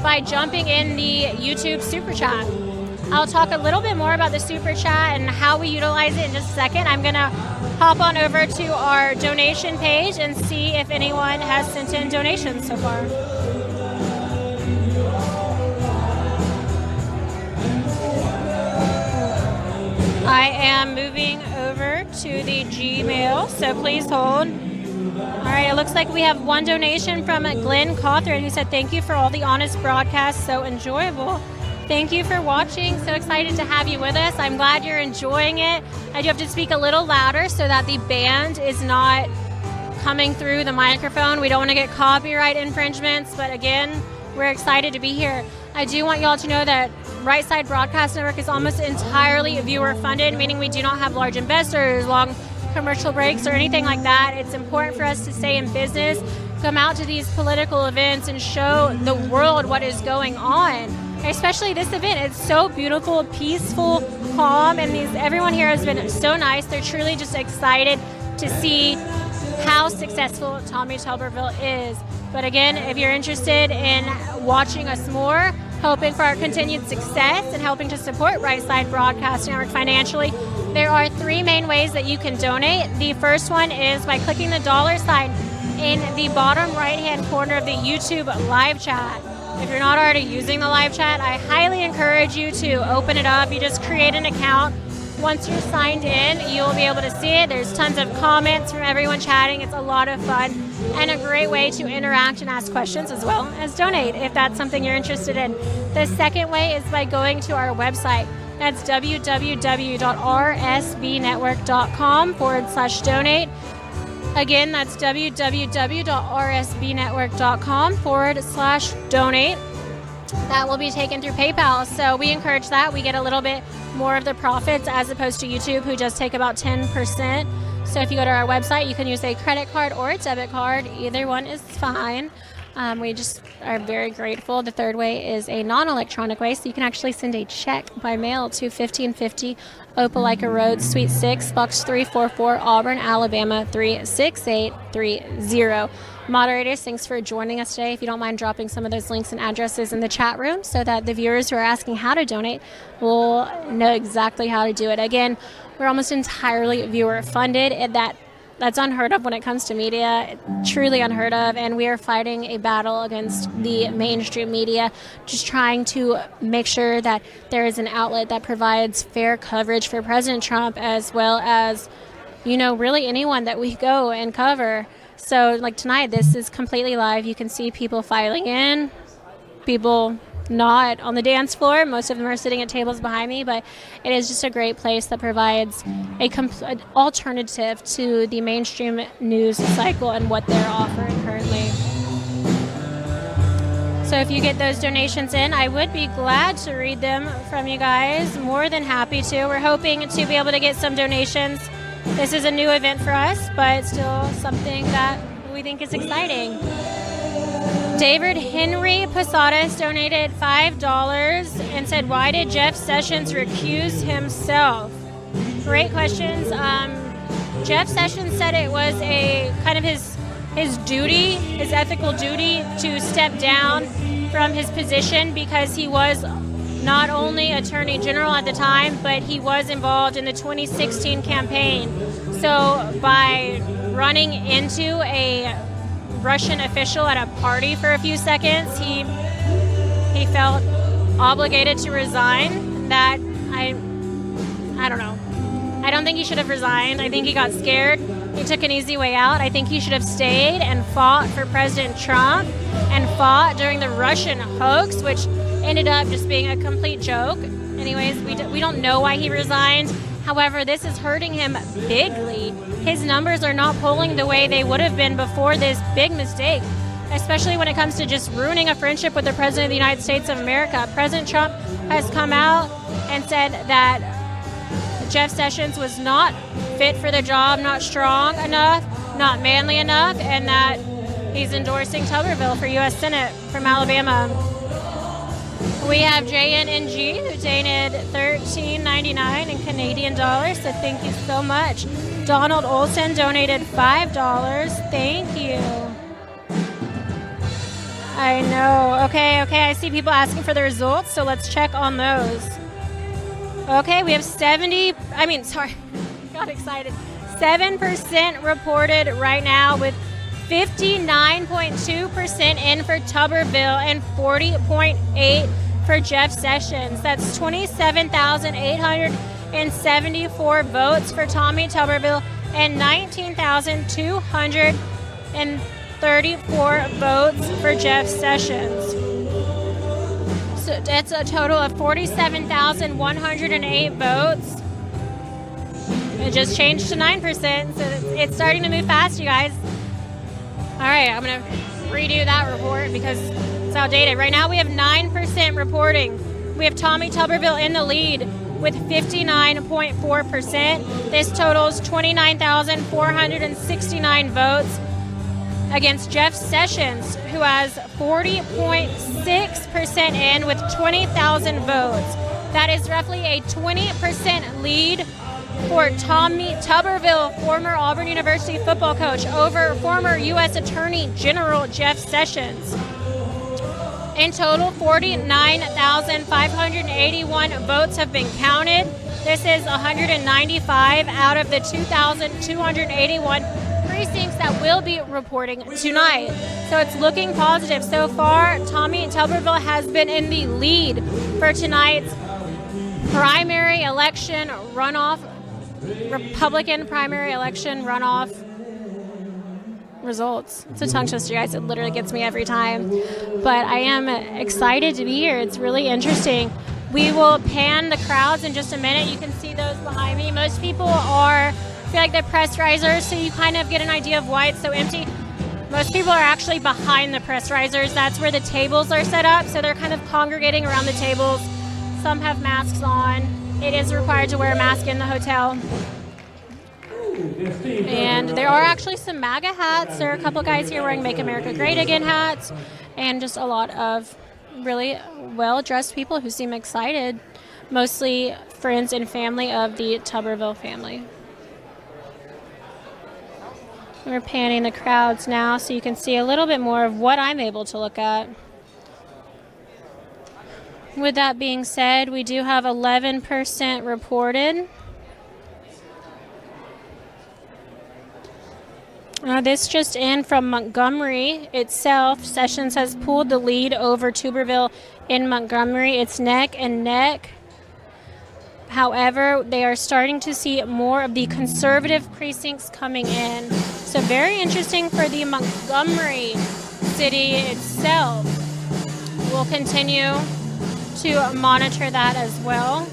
by jumping in the YouTube Super Chat. I'll talk a little bit more about the Super Chat and how we utilize it in just a second. I'm going to hop on over to our donation page and see if anyone has sent in donations so far. I am moving over to the Gmail, so please hold. All right, it looks like we have one donation from Glenn Cawthron, who said, "Thank you for all the honest broadcasts, so enjoyable." Thank you for watching. So excited to have you with us. I'm glad you're enjoying it. I do have to speak a little louder so that the band is not coming through the microphone. We don't want to get copyright infringements, but again, we're excited to be here. I do want y'all to know that Right Side Broadcast Network is almost entirely viewer funded, meaning we do not have large investors, long commercial breaks, or anything like that. It's important for us to stay in business, come out to these political events and show the world what is going on. Especially this event. It's so beautiful, peaceful, calm, and everyone here has been so nice. They're truly just excited to see how successful Tommy Tuberville is. But again, if you're interested in watching us more, hoping for our continued success and helping to support Right Side Broadcast Network financially, there are three main ways that you can donate. The first one is by clicking the dollar sign in the bottom right-hand corner of the YouTube live chat. If you're not already using the live chat, I highly encourage you to open it up. You just create an account. Once you're signed in, you'll be able to see it. There's tons of comments from everyone chatting. It's a lot of fun and a great way to interact and ask questions as well as donate if that's something you're interested in. The second way is by going to our website. That's www.rsbnetwork.com/donate. Again, that's www.rsbnetwork.com/donate. That will be taken through PayPal. So we encourage that. We get a little bit more of the profits as opposed to YouTube, who just take about 10%. So if you go to our website, you can use a credit card or a debit card. Either one is fine. We just are very grateful. The third way is a non-electronic way, so you can actually send a check by mail to 1550 Opelika Road, Suite 6, Box 344, Auburn, Alabama 36830. Moderators, thanks for joining us today. If you don't mind dropping some of those links and addresses in the chat room so that the viewers who are asking how to donate will know exactly how to do it. Again, we're almost entirely viewer funded, and that's unheard of when it comes to media, truly unheard of, and we are fighting a battle against the mainstream media, just trying to make sure that there is an outlet that provides fair coverage for President Trump, as well as, really anyone that we go and cover. So like tonight, this is completely live. You can see people filing in, people not on the dance floor. Most of them are sitting at tables behind me, but it is just a great place that provides an alternative to the mainstream news cycle and what they're offering currently. So if you get those donations in, I would be glad to read them from you guys. More than happy to. We're hoping to be able to get some donations. This is a new event for us, but still something that we think is exciting. David Henry Posadas donated $5 and said, "Why did Jeff Sessions recuse himself?" Great questions. Jeff Sessions said it was a kind of his duty, his ethical duty, to step down from his position because he was not only Attorney General at the time, but he was involved in the 2016 campaign. So by running into a Russian official at a party for a few seconds, he felt obligated to resign. That I don't know. I don't think he should have resigned. I think he got scared. He took an easy way out. I think he should have stayed and fought for President Trump and fought during the Russian hoax, which ended up just being a complete joke. Anyways, we don't know why he resigned. However, this is hurting him bigly. His numbers are not polling the way they would have been before this big mistake, especially when it comes to just ruining a friendship with the President of the United States of America. President Trump has come out and said that Jeff Sessions was not fit for the job, not strong enough, not manly enough, and that he's endorsing Tuberville for U.S. Senate from Alabama. We have JNNG who donated $13.99 in Canadian dollars, so thank you so much. Donald Olson donated $5. Thank you. I know. Okay, I see people asking for the results, so let's check on those. Okay, we have got excited. 7% reported right now, with 59.2% in for Tuberville and 40.8% for Jeff Sessions. That's 27,874 votes for Tommy Tuberville and 19,200 434 votes for Jeff Sessions. So that's a total of 47,108 votes. It just changed to 9%, so it's starting to move fast, you guys. All right, I'm going to redo that report because it's outdated. Right now we have 9% reporting. We have Tommy Tuberville in the lead with 59.4%. This totals 29,469 votes against Jeff Sessions, who has 40.6% in with 20,000 votes. That is roughly a 20% lead for Tommy Tuberville, former Auburn University football coach, over former U.S. Attorney General Jeff Sessions. In total, 49,581 votes have been counted. This is 195 out of the 2,281 precincts that will be reporting tonight. So it's looking positive. So far, Tommy Tuberville has been in the lead for tonight's primary election runoff, Republican primary election runoff results. It's a tongue twister, guys. It literally gets me every time. But I am excited to be here. It's really interesting. We will pan the crowds in just a minute. You can see those behind me. Most people feel like they're press risers, so you kind of get an idea of why it's so empty. Most people are actually behind the press risers. That's where the tables are set up, so they're kind of congregating around the tables. Some have masks on. It is required to wear a mask in the hotel. And there are actually some MAGA hats. There are a couple guys here wearing Make America Great Again hats, and just a lot of really well-dressed people who seem excited, mostly friends and family of the Tuberville family. We're panning the crowds now so you can see a little bit more of what I'm able to look at. With that being said, we do have 11% reported. This just in from Montgomery itself. Sessions has pulled the lead over Tuberville in Montgomery. It's neck and neck. However, they are starting to see more of the conservative precincts coming in. So very interesting for the Montgomery city itself. We'll continue to monitor that as well.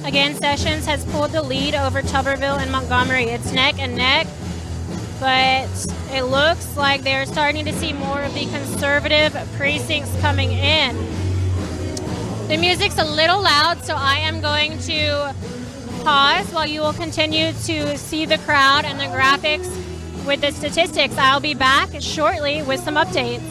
Again, Sessions has pulled the lead over Tuberville and Montgomery. It's neck and neck, but it looks like they're starting to see more of the conservative precincts coming in. The music's a little loud, so I am going to pause while you will continue to see the crowd and the graphics with the statistics. I'll be back shortly with some updates.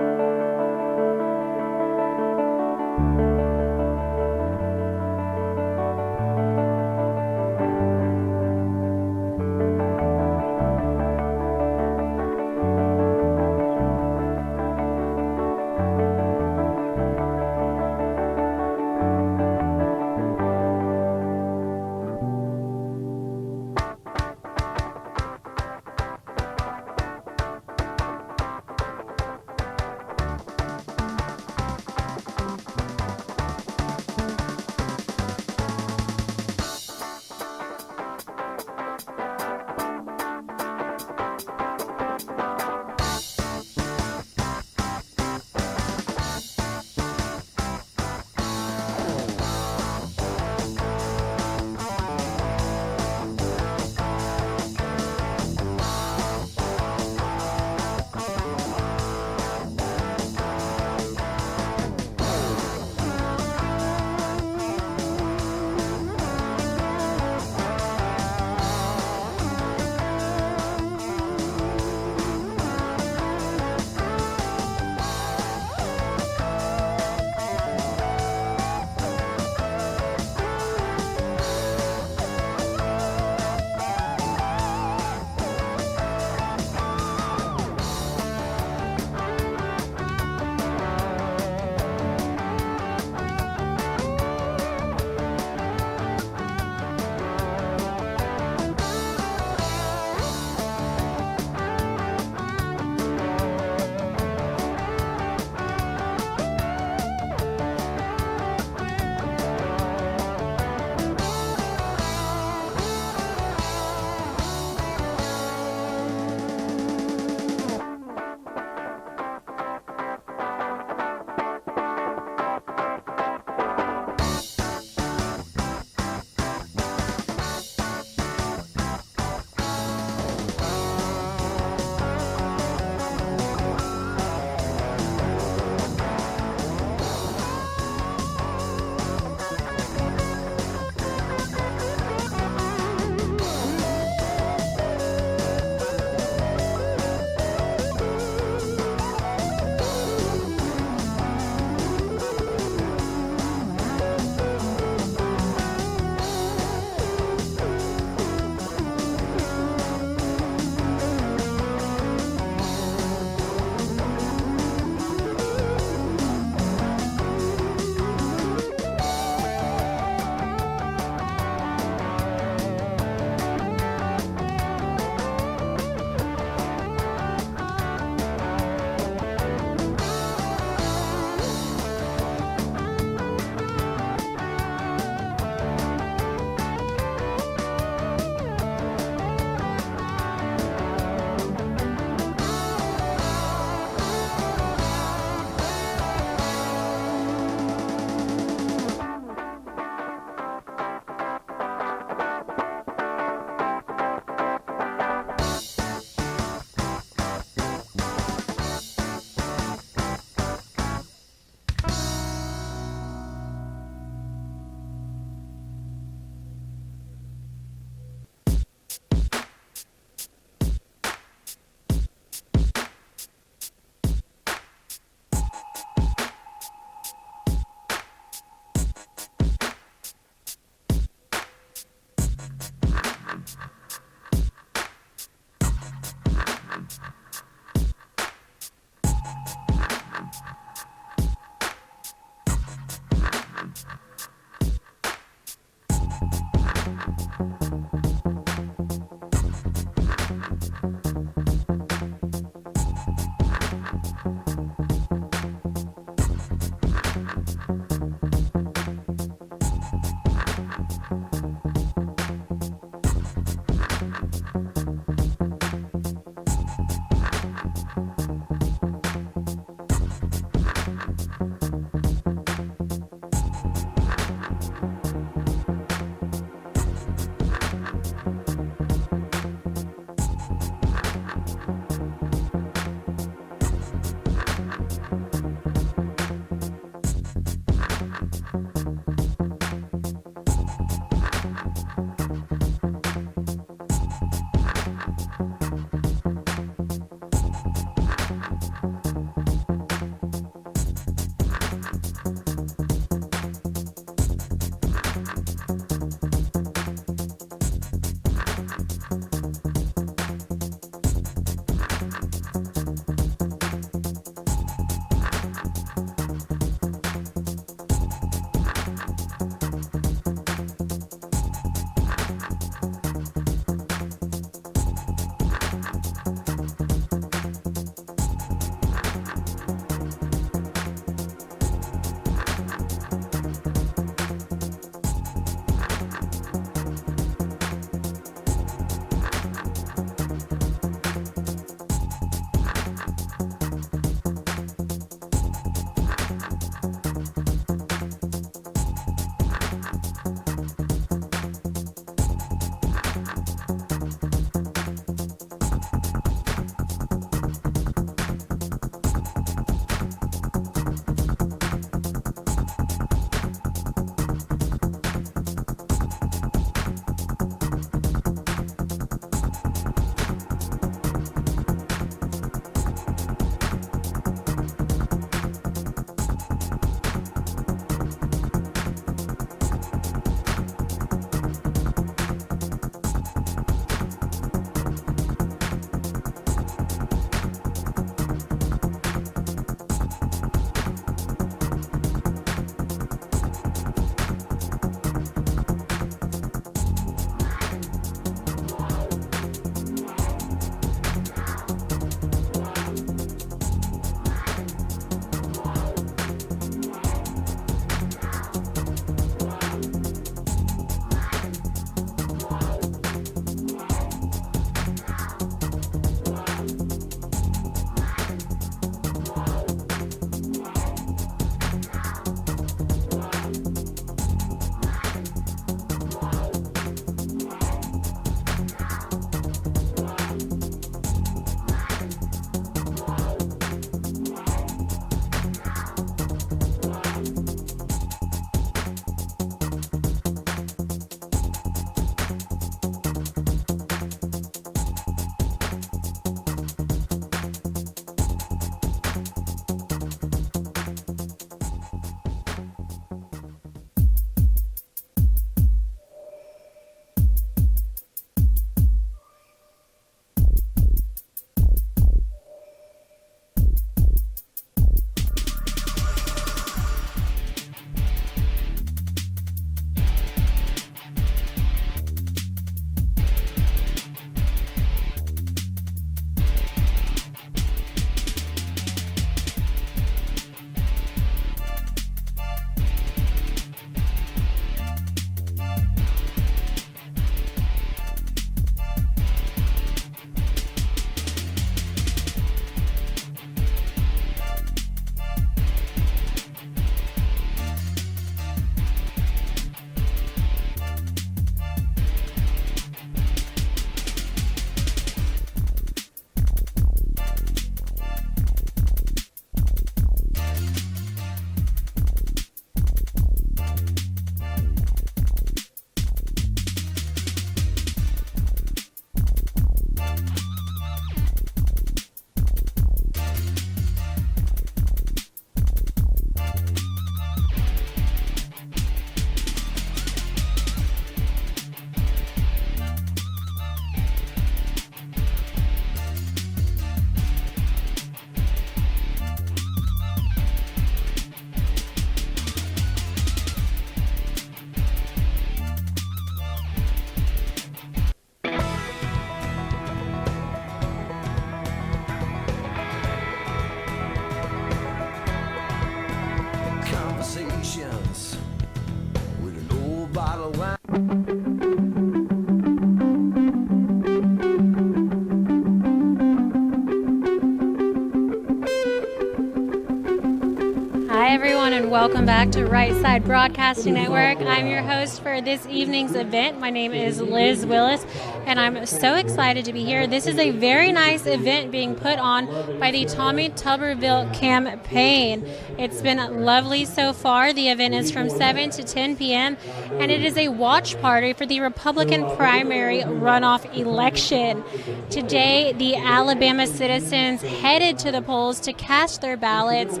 Hi everyone, and welcome back to Right Side Broadcasting Network. I'm your host for this evening's event. My name is Liz Willis, and I'm so excited to be here. This is a very nice event being put on by the Tommy Tuberville campaign. It's been lovely so far. The event is from 7 to 10 p.m., and it is a watch party for the Republican primary runoff election. Today, the Alabama citizens headed to the polls to cast their ballots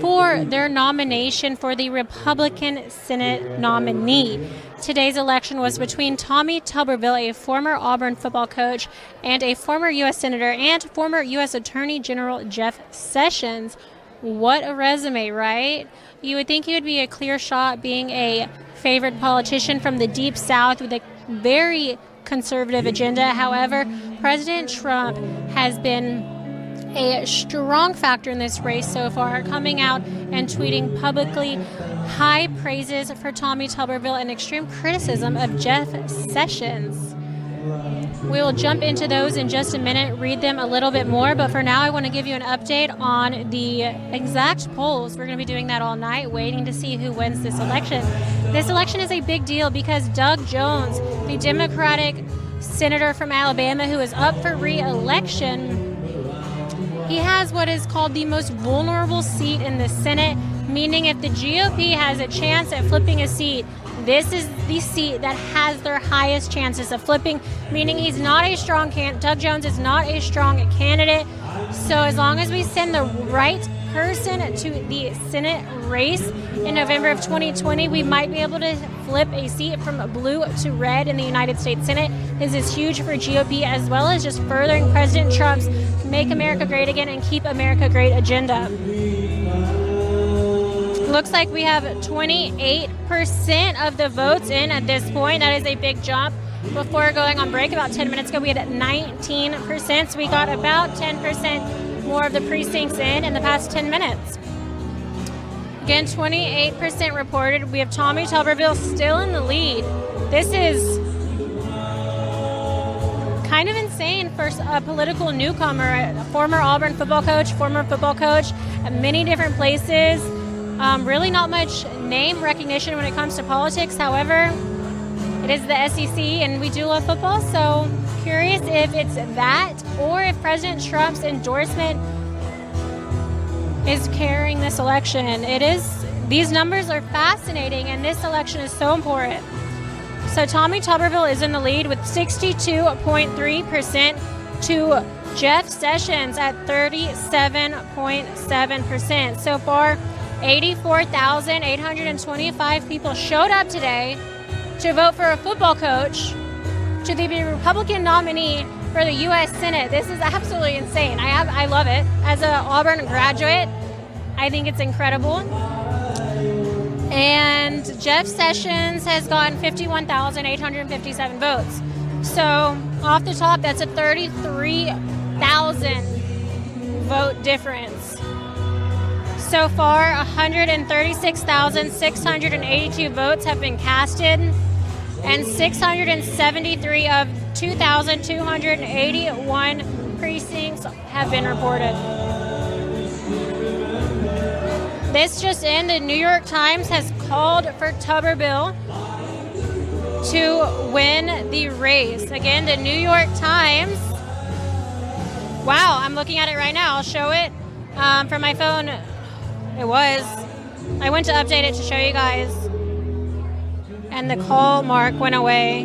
for their nomination for the Republican Senate nominee. Today's election was between Tommy Tuberville, a former Auburn football coach, and a former U.S. Senator and former U.S. Attorney General Jeff Sessions. What a resume, right? You would think he would be a clear shot being a favored politician from the Deep South with a very conservative agenda. However, President Trump has been a strong factor in this race so far, coming out and tweeting publicly high praises for Tommy Tuberville and extreme criticism of Jeff Sessions. We will jump into those in just a minute, read them a little bit more, but for now I want to give you an update on the exact polls. We're going to be doing that all night, waiting to see who wins this election. This election is a big deal because Doug Jones, the Democratic senator from Alabama who is up for re-election, he has what is called the most vulnerable seat in the Senate, meaning if the GOP has a chance at flipping a seat, this is the seat that has their highest chances of flipping, meaning he's not a strong Doug Jones is not a strong candidate. So as long as we send the right person to the Senate race in November of 2020, we might be able to flip a seat from blue to red in the United States Senate. This is huge for GOP, as well as just furthering President Trump's Make America Great Again and Keep America Great agenda. Looks like we have 28% of the votes in at this point. That is a big jump. Before going on break about 10 minutes ago, we had 19%, so we got about 10% more of the precincts in the past 10 minutes. Again, 28% reported. We have Tommy Tuberville still in the lead. This is kind of insane for a political newcomer, a former Auburn football coach, at many different places. Really not much name recognition when it comes to politics. However, it is the SEC and we do love football, so curious if it's that or if President Trump's endorsement is carrying this election. These numbers are fascinating, and this election is so important. So Tommy Tuberville is in the lead with 62.3% to Jeff Sessions at 37.7%. So far, 84,825 people showed up today to vote for a football coach to be the Republican nominee for the U.S. Senate. This is absolutely insane. I love it. As an Auburn graduate, I think it's incredible. And Jeff Sessions has gotten 51,857 votes. So off the top, that's a 33,000 vote difference. So far, 136,682 votes have been casted, and 673 of 2,281 precincts have been reported. This just in, the New York Times has called for Tuberville to win the race. Again, the New York Times. Wow, I'm looking at it right now. I'll show it from my phone. I went to update it to show you guys, and the call mark went away.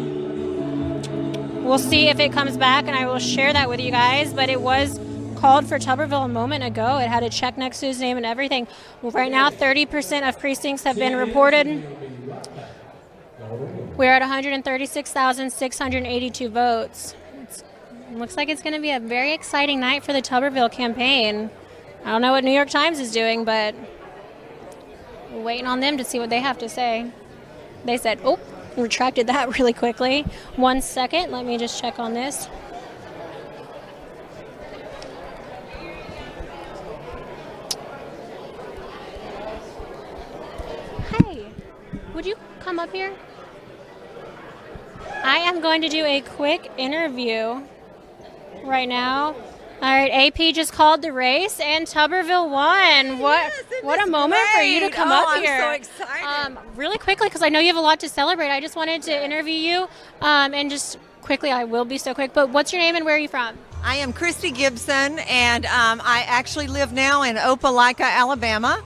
We'll see if it comes back, and I will share that with you guys, but it was called for Tuberville a moment ago. It had a check next to his name and everything. Well, right now, 30% of precincts have been reported. We're at 136,682 votes. It looks like it's going to be a very exciting night for the Tuberville campaign. I don't know what New York Times is doing, but we're waiting on them to see what they have to say. They said, retracted that really quickly. 1 second, let me just check on this. Hey, would you come up here? I am going to do a quick interview right now. All right, AP just called the race, and Tuberville won. Yes, What a It's moment for you to great. come Oh, up I'm here. so excited. Really quickly, because I know you have a lot to celebrate, I just wanted to interview you. And just quickly, I will be so quick, but what's your name and where are you from? I am Christy Gibson, and I actually live now in Opelika, Alabama.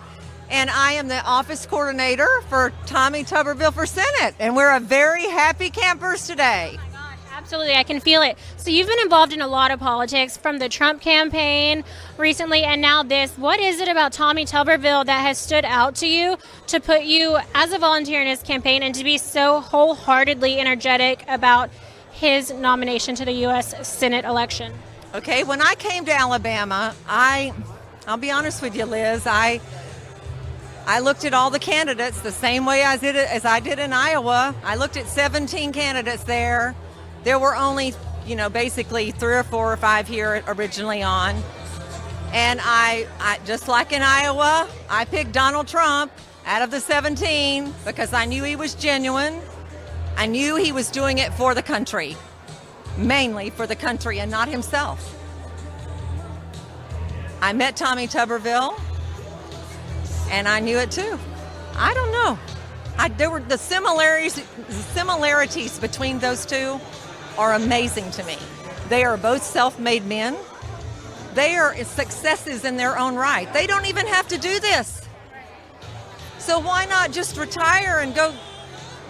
And I am the office coordinator for Tommy Tuberville for Senate. And we're a very happy campers today. Absolutely, I can feel it. So you've been involved in a lot of politics, from the Trump campaign recently and now this. What is it about Tommy Tuberville that has stood out to you to put you as a volunteer in his campaign and to be so wholeheartedly energetic about his nomination to the U.S. Senate election? Okay, when I came to Alabama, I'll be honest with you, Liz, I looked at all the candidates the same way as I did in Iowa. I looked at 17 candidates there. There were only, basically 3 or 4 or 5 here originally on. And I just like in Iowa, I picked Donald Trump out of the 17 because I knew he was genuine. I knew he was doing it for the country, mainly for the country and not himself. I met Tommy Tuberville, and I knew it too. I don't know. There were the similarities between those two are amazing to me. They are both self-made men. They are successes in their own right. They don't even have to do this. So why not just retire and go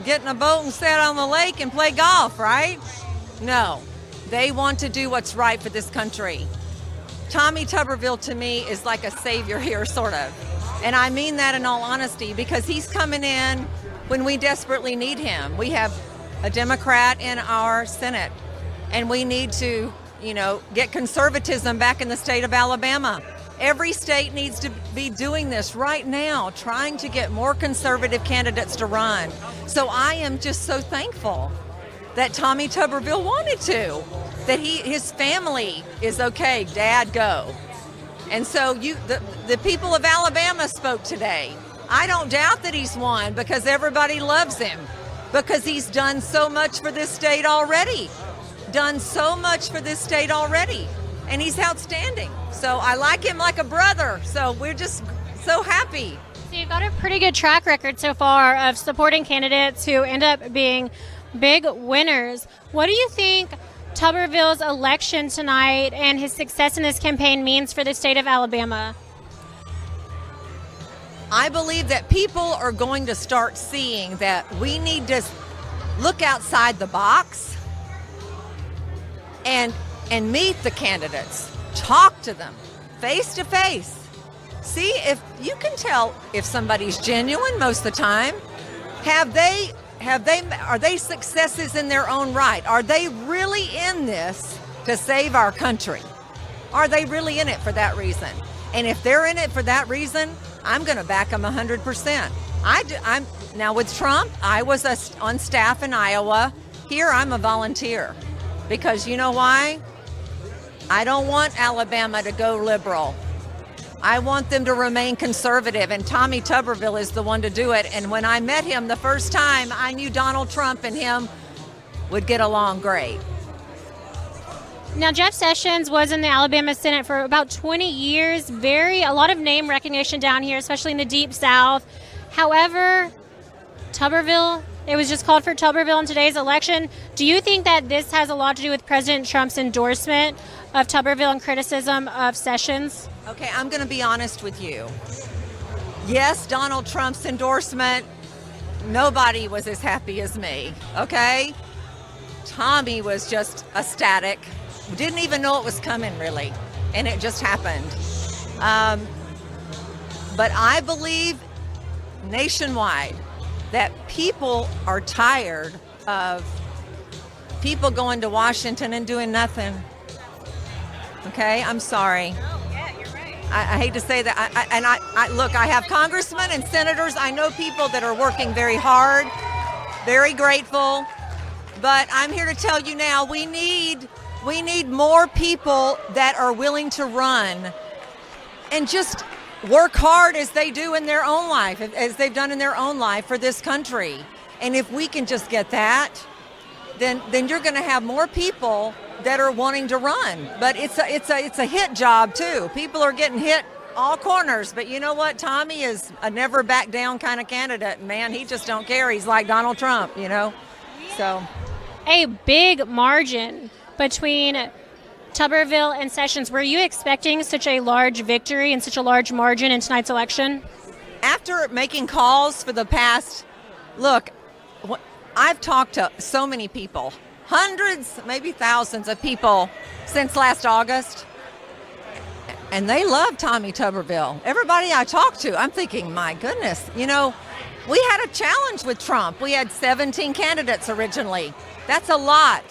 get in a boat and sit on the lake and play golf, right? No, they want to do what's right for this country. Tommy Tuberville to me is like a savior here, sort of. And I mean that in all honesty, because he's coming in when we desperately need him. We have a Democrat in our Senate, and we need to, get conservatism back in the state of Alabama. Every state needs to be doing this right now, trying to get more conservative candidates to run. So I am just so thankful that Tommy Tuberville wanted to, that his family is okay, Dad, go. And so the people of Alabama spoke today. I don't doubt that he's won because everybody loves him, because he's done so much for this state already. And he's outstanding. So I like him like a brother. So we're just so happy. So you've got a pretty good track record so far of supporting candidates who end up being big winners. What do you think Tuberville's election tonight and his success in this campaign means for the state of Alabama? I believe that people are going to start seeing that we need to look outside the box and meet the candidates, talk to them face to face. See if you can tell if somebody's genuine most of the time. Are they successes in their own right? Are they really in this to save our country? Are they really in it for that reason? And if they're in it for that reason, I'm going to back them 100%. I'm now with Trump. I was on staff in Iowa. Here, I'm a volunteer because you know why? I don't want Alabama to go liberal. I want them to remain conservative, and Tommy Tuberville is the one to do it. And when I met him the first time, I knew Donald Trump and him would get along great. Now, Jeff Sessions was in the Alabama Senate for about 20 years. A lot of name recognition down here, especially in the Deep South. However, Tuberville, it was just called for Tuberville in today's election. Do you think that this has a lot to do with President Trump's endorsement of Tuberville and criticism of Sessions? Okay, I'm going to be honest with you. Yes, Donald Trump's endorsement, nobody was as happy as me, okay? Tommy was just ecstatic. Didn't even know it was coming, really, and it just happened. But I believe nationwide that people are tired of people going to Washington and doing nothing. Okay, I'm sorry. Yeah, you're right. I hate to say that. Look, I have congressmen and senators. I know people that are working very hard, very grateful. But I'm here to tell you now, we need more people that are willing to run and just work hard as they do in their own life, as they've done in their own life for this country. And if we can just get that, then you're going to have more people that are wanting to run. But it's a hit job too. People are getting hit all corners. But you know what? Tommy is a never back down kind of candidate. Man, he just don't care. He's like Donald Trump, you know. So A big margin between Tuberville and Sessions. Were you expecting such a large victory and such a large margin in tonight's election? after making calls for the past, look, I've talked to so many people, hundreds, maybe thousands of people since last August, and they love Tommy Tuberville. Everybody I talked to, I'm thinking, my goodness, you know, we had a challenge with Trump. We had 17 candidates originally. That's a lot.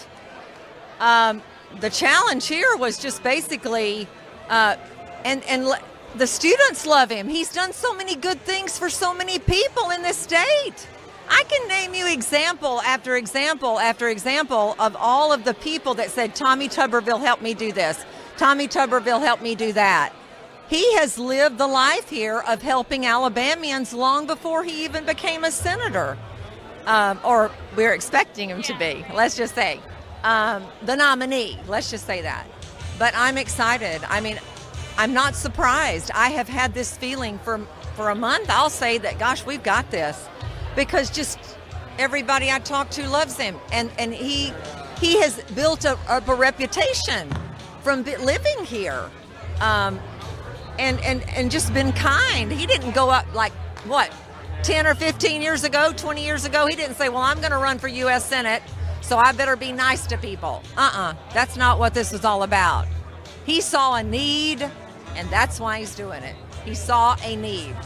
The challenge here was just basically, the students love him. He's done so many good things for so many people in this state. I can name you example after example after example of all of the people that said, Tommy Tuberville helped me do this. Tommy Tuberville helped me do that. He has lived the life here of helping Alabamians long before he even became a senator. Or we're expecting him to be, let's just say. The nominee, let's just say that. But I'm excited. I mean, I'm not surprised. I have had this feeling for a month. I'll say that, gosh, we've got this. Because just everybody I talk to loves him. And he has built up a reputation from living here. And just been kind. He didn't go up like, what, 10 or 15 years ago, 20 years ago? He didn't say, well, I'm going to run for U.S. Senate, so I better be nice to people. That's not what this is all about. He saw a need, and that's why he's doing it. He saw a need.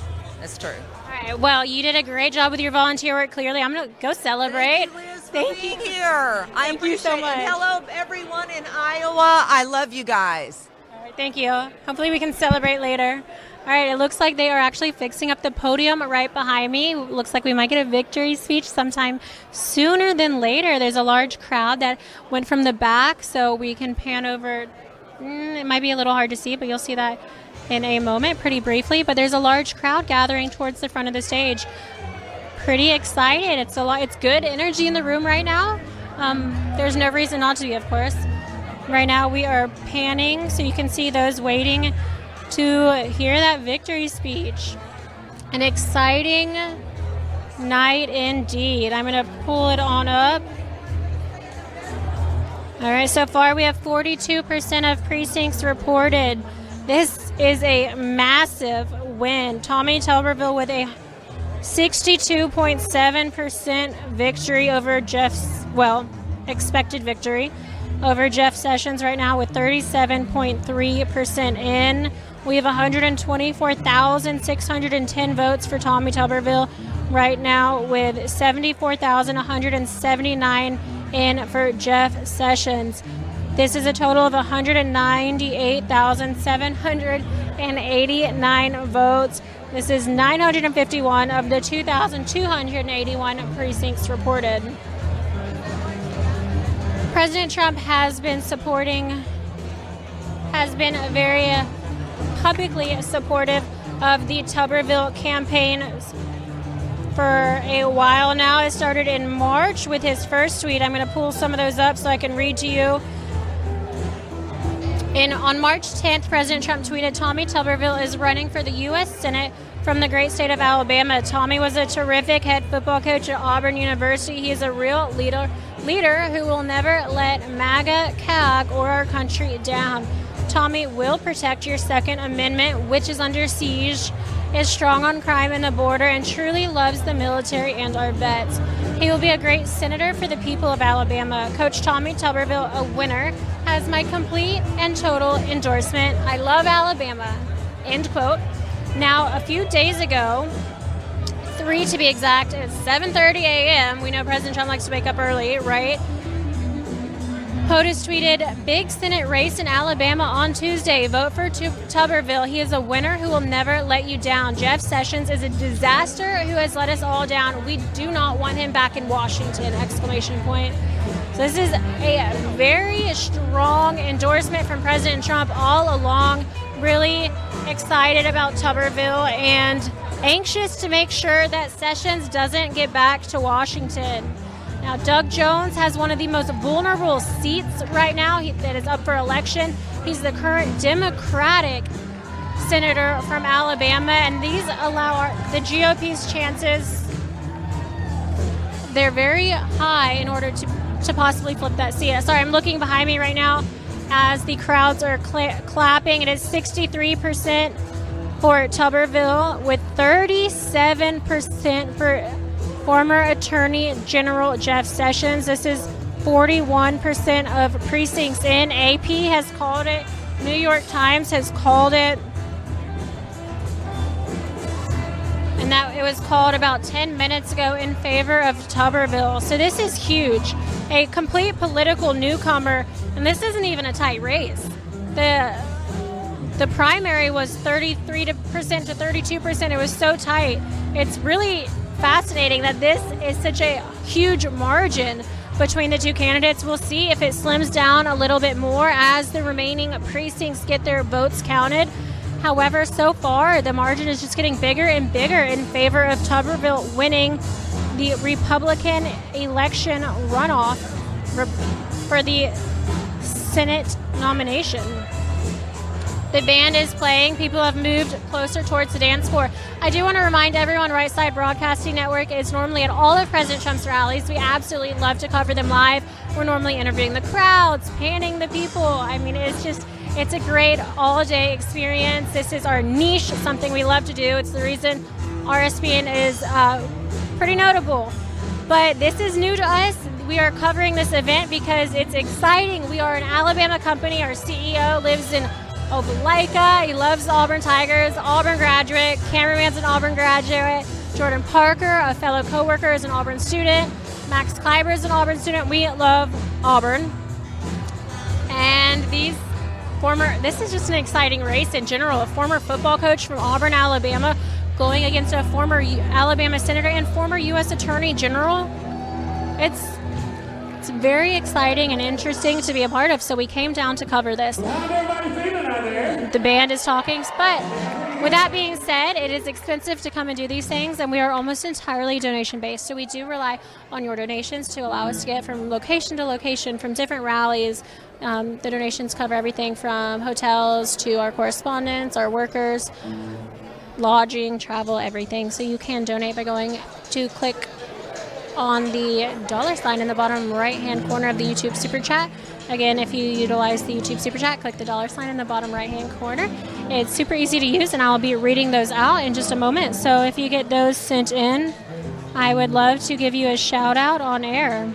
That's true. All right. Well, you did a great job with your volunteer work, clearly. I'm going to go celebrate. Thank you, Liz, for Thank being you. here. I Thank you so appreciate it. much. And hello, everyone in Iowa. I love you guys. All right, thank you. Hopefully we can celebrate later. All right, it looks like they are actually fixing up the podium right behind me. Looks like we might get a victory speech sometime sooner than later. There's a large crowd that went from the back, so we can pan over. It might be a little hard to see, but you'll see that in a moment pretty briefly. But there's a large crowd gathering towards the front of the stage. Pretty excited. It's a lot. It's good energy in the room right now. There's no reason not to be, of course. Right now we are panning so you can see those waiting to hear that victory speech. An exciting night indeed. I'm going to pull it on up. All right, so far we have 42% of precincts reported. This is a massive win. Tommy Tuberville with a 62.7% victory over expected victory over Jeff Sessions right now with 37.3% in. We have 124,610 votes for Tommy Tuberville right now with 74,179 in for Jeff Sessions. This is a total of 198,789 votes. This is 951 of the 2,281 precincts reported. President Trump has been very publicly supportive of the Tuberville campaign for a while now. It started in March with his first tweet. I'm going to pull some of those up so I can read to you. On March 10th, President Trump tweeted, Tommy Tuberville is running for the U.S. Senate from the great state of Alabama. Tommy was a terrific head football coach at Auburn University. He is a real leader who will never let MAGA, CAG, or our country down. Tommy will protect your Second Amendment, which is under siege, is strong on crime and the border, and truly loves the military and our vets. He will be a great senator for the people of Alabama. Coach Tommy Tuberville, a winner, has my complete and total endorsement. I love Alabama. End quote. Now, a few days ago, 3 to be exact, at 7:30 a.m., we know President Trump likes to wake up early, right? POTUS tweeted, big Senate race in Alabama on Tuesday. Vote for Tuberville. He is a winner who will never let you down. Jeff Sessions is a disaster who has let us all down. We do not want him back in Washington, exclamation point. So this is a very strong endorsement from President Trump all along. Really excited about Tuberville and anxious to make sure that Sessions doesn't get back to Washington. Now, Doug Jones has one of the most vulnerable seats right now that is up for election. He's the current Democratic senator from Alabama, and these allow the GOP's chances. They're very high in order to possibly flip that seat. Sorry, I'm looking behind me right now as the crowds are clapping. It is 63% for Tuberville, with 37% for former Attorney General Jeff Sessions. This is 41% of precincts in. AP has called it. New York Times has called it. And that it was called about 10 minutes ago in favor of Tuberville. So this is huge. A complete political newcomer, and this isn't even a tight race. The primary was 33% to 32%. It was so tight. It's really fascinating that this is such a huge margin between the two candidates. We'll see if it slims down a little bit more as the remaining precincts get their votes counted. However, so far, the margin is just getting bigger and bigger in favor of Tuberville winning the Republican election runoff for the Senate nomination. The band is playing. People have moved closer towards the dance floor. I do want to remind everyone, Right Side Broadcasting Network is normally at all of President Trump's rallies. We absolutely love to cover them live. We're normally interviewing the crowds, panning the people. I mean, it's a great all-day experience. This is our niche, something we love to do. It's the reason RSBN is pretty notable. But this is new to us. We are covering this event because it's exciting. We are an Alabama company. Our CEO lives in Opelika. He loves the Auburn Tigers, Auburn graduate. Cameraman's an Auburn graduate. Jordan Parker, a fellow coworker, is an Auburn student. Max Kleiber is an Auburn student. We love Auburn. And this is just an exciting race in general. A former football coach from Auburn, Alabama, going against a former Alabama senator and former U.S. Attorney General. It's very exciting and interesting to be a part of, so we came down to cover this. The band is talking, but with that being said, it is expensive to come and do these things, and we are almost entirely donation-based, so we do rely on your donations to allow us to get from location to location, from different rallies. The donations cover everything from hotels to our correspondents, our workers, lodging, travel, everything. So you can donate by going to click on the $sign in the bottom right-hand corner of the YouTube Super Chat. Again, if you utilize the YouTube Super Chat, click the $sign in the bottom right-hand corner. It's super easy to use, and I'll be reading those out in just a moment. So if you get those sent in, I would love to give you a shout-out on air.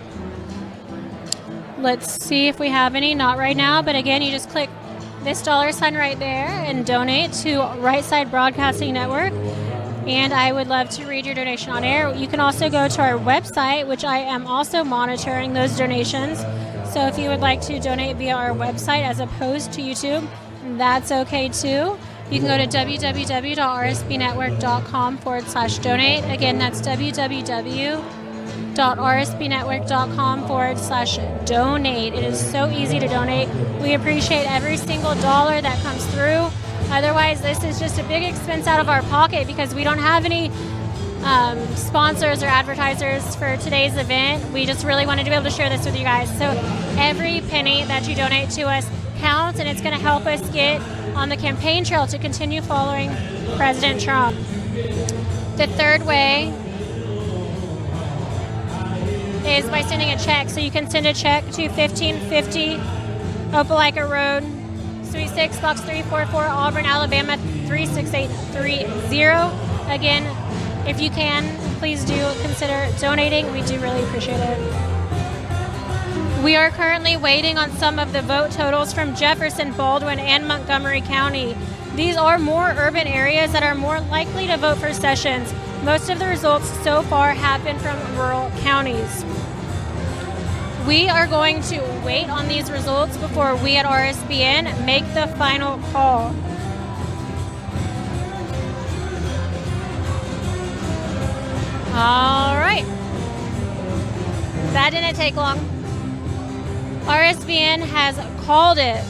Let's see if we have any. Not right now, but again, you just click this $sign right there and donate to Right Side Broadcasting Network. And I would love to read your donation on air. You can also go to our website, which I am also monitoring those donations. So if you would like to donate via our website as opposed to YouTube, that's okay too. You can go to www.rsbnetwork.com/donate. Again, that's www.rsbnetwork.com/donate. It is so easy to donate. We appreciate every single dollar that comes through. Otherwise, this is just a big expense out of our pocket because we don't have any sponsors or advertisers for today's event. We just really wanted to be able to share this with you guys. So every penny that you donate to us counts, and it's going to help us get on the campaign trail to continue following President Trump. The third way is by sending a check. So you can send a check to 1550 Opelika Road, Suite 6, Box 344, Auburn, Alabama 36830. Again, if you can, please do consider donating. We do really appreciate it. We are currently waiting on some of the vote totals from Jefferson, Baldwin, and Montgomery County. These are more urban areas that are more likely to vote for Sessions. Most of the results so far have been from rural counties. We are going to wait on these results before we at RSBN make the final call. All right. That didn't take long. RSBN has called it.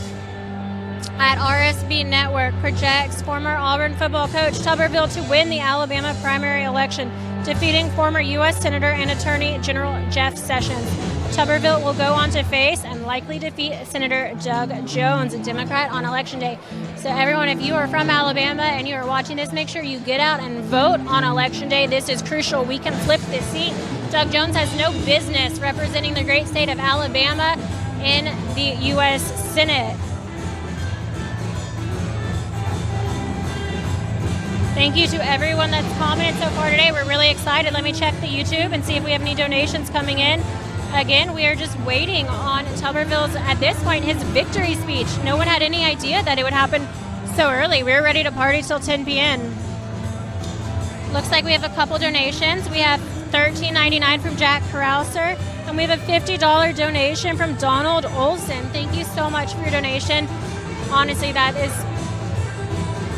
At RSB Network projects former Auburn football coach Tuberville to win the Alabama primary election, defeating former U.S. Senator and Attorney General Jeff Sessions. Tuberville will go on to face and likely defeat Senator Doug Jones, a Democrat, on Election Day. So everyone, if you are from Alabama and you are watching this, make sure you get out and vote on Election Day. This is crucial. We can flip this seat. Doug Jones has no business representing the great state of Alabama in the U.S. Senate. Thank you to everyone that's commented so far today. We're really excited. Let me check the YouTube and see if we have any donations coming in. Again, we are just waiting on Tuberville's, at this point, his victory speech. No one had any idea that it would happen so early. We were ready to party till 10 p.m. Looks like we have a couple donations. We have $13.99 from Jack Krauser, and we have a $50 donation from Donald Olson. Thank you so much for your donation. Honestly, that is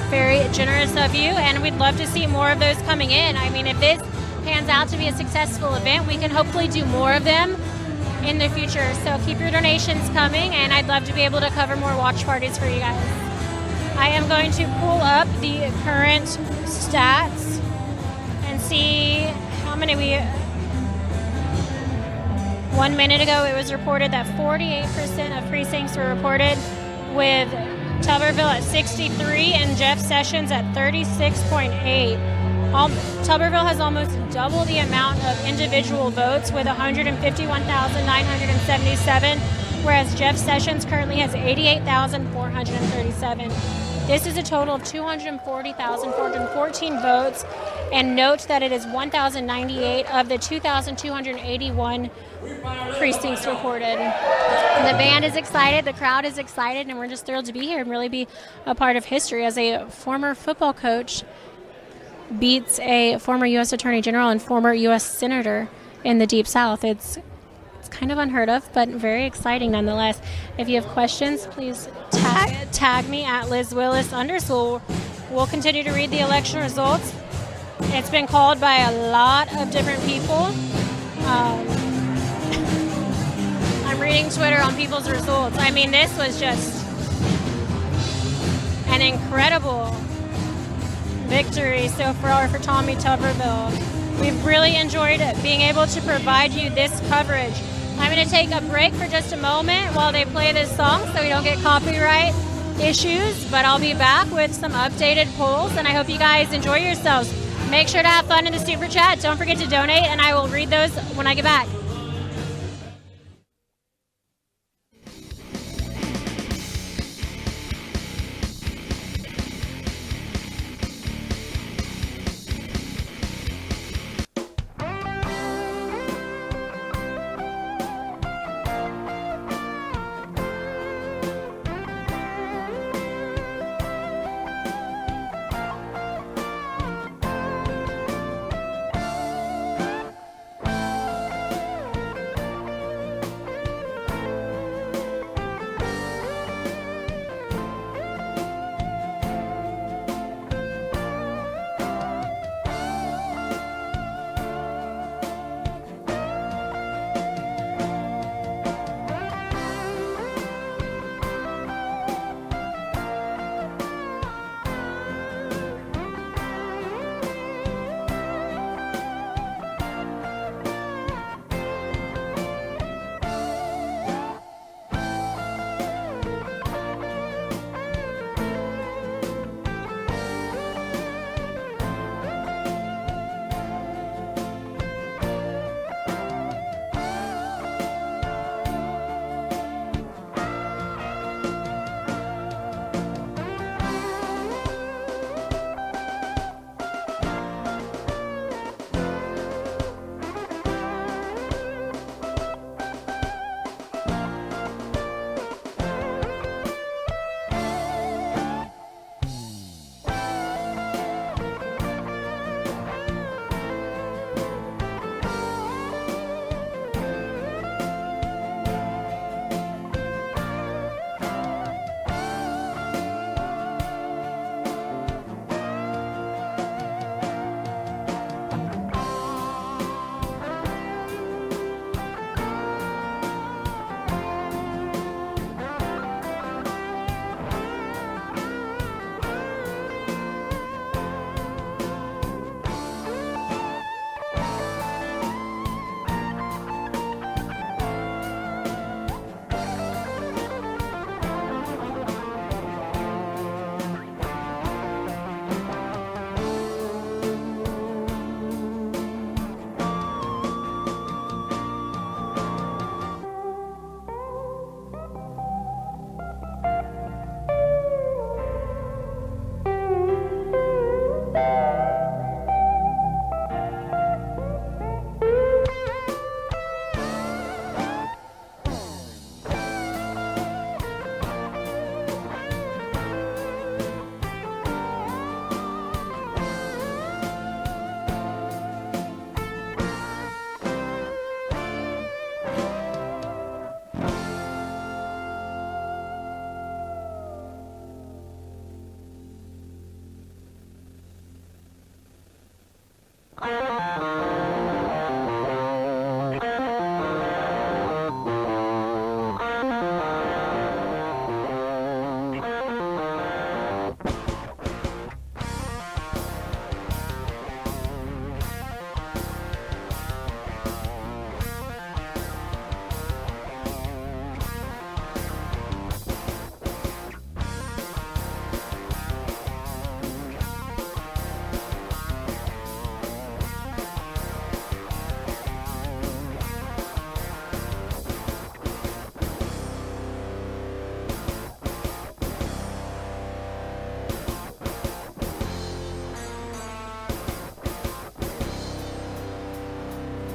very generous of you, and we'd love to see more of those coming in. I mean, if this pans out to be a successful event, we can hopefully do more of them in the future. So keep your donations coming, and I'd love to be able to cover more watch parties for you guys. I am going to pull up the current stats and see how many we... 1 minute ago, it was reported that 48% of precincts were reported, with Tuberville at 63 and Jeff Sessions at 36.8. Tuberville has almost double the amount of individual votes with 151,977, whereas Jeff Sessions currently has 88,437. This is a total of 240,414 votes, and note that it is 1,098 of the 2,281 precincts reported. The band is excited, the crowd is excited, and we're just thrilled to be here and really be a part of history as a former football coach beats a former U.S. Attorney General and former U.S. Senator in the Deep South. It's kind of unheard of, but very exciting nonetheless. If you have questions, please tag me at LizWillis_. We'll continue to read the election results. It's been called by a lot of different people. I'm reading Twitter on people's results. I mean, this was just an incredible victory so far for Tommy Tuberville. We've really enjoyed being able to provide you this coverage. I'm going to take a break for just a moment while they play this song so we don't get copyright issues, but I'll be back with some updated polls, and I hope you guys enjoy yourselves. Make sure to have fun in the Super Chat. Don't forget to donate, and I will read those when I get back.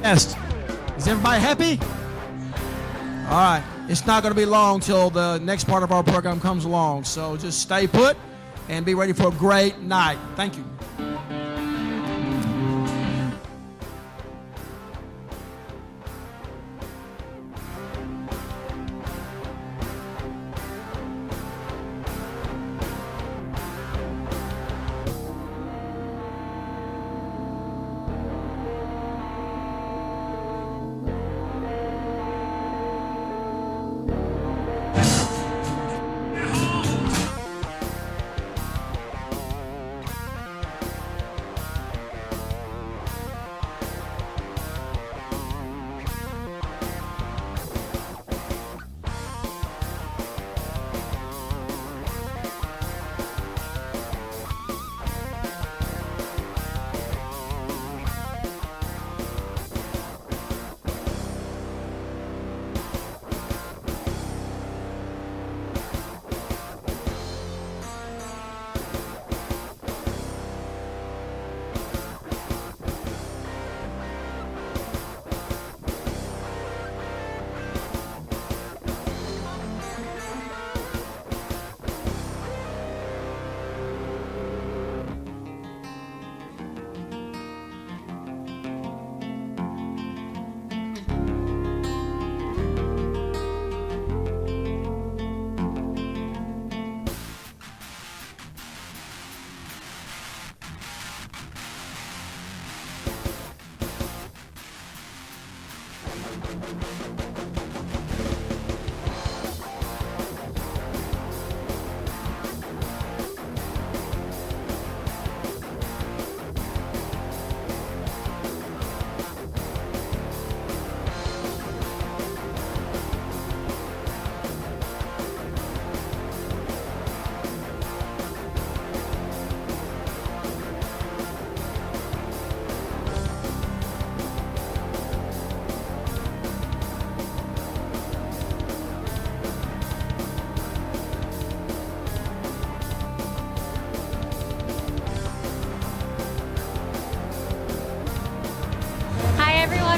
Is everybody happy? All right. It's not going to be long till the next part of our program comes along. So just stay put and be ready for a great night. Thank you.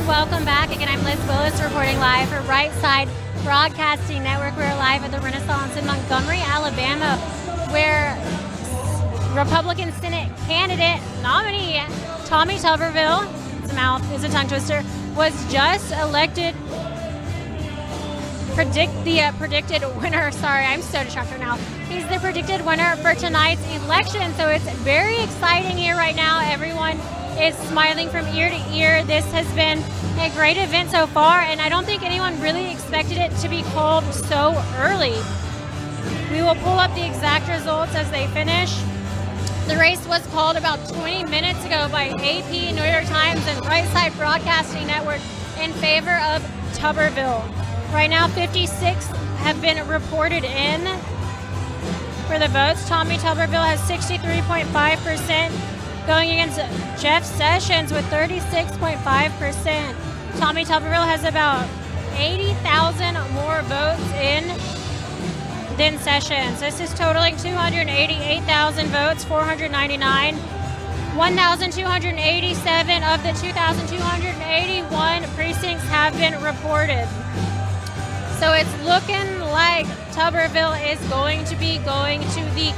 Welcome back. Again, I'm Liz Willis reporting live for Right Side Broadcasting Network. We're live at the Renaissance in Montgomery, Alabama, where Republican Senate candidate nominee Tommy Tuberville, it's a tongue twister, was just elected predicted winner. Sorry, I'm so distracted now. He's the predicted winner for tonight's election. So it's very exciting here right now. Everyone is smiling from ear to ear. This has been a great event so far, and I don't think anyone really expected it to be called so early. We will pull up the exact results as they finish. The race was called about 20 minutes ago by AP, New York Times, and Right Side Broadcasting Network in favor of Tuberville. Right now, 56 have been reported in for the votes. Tommy Tuberville has 63.5%, going against Jeff Sessions with 36.5%. Tommy Tuberville has about 80,000 more votes in than Sessions. This is totaling 288,000 votes, 499. 1,287 of the 2,281 precincts have been reported. So it's looking like Tuberville is going to be going to the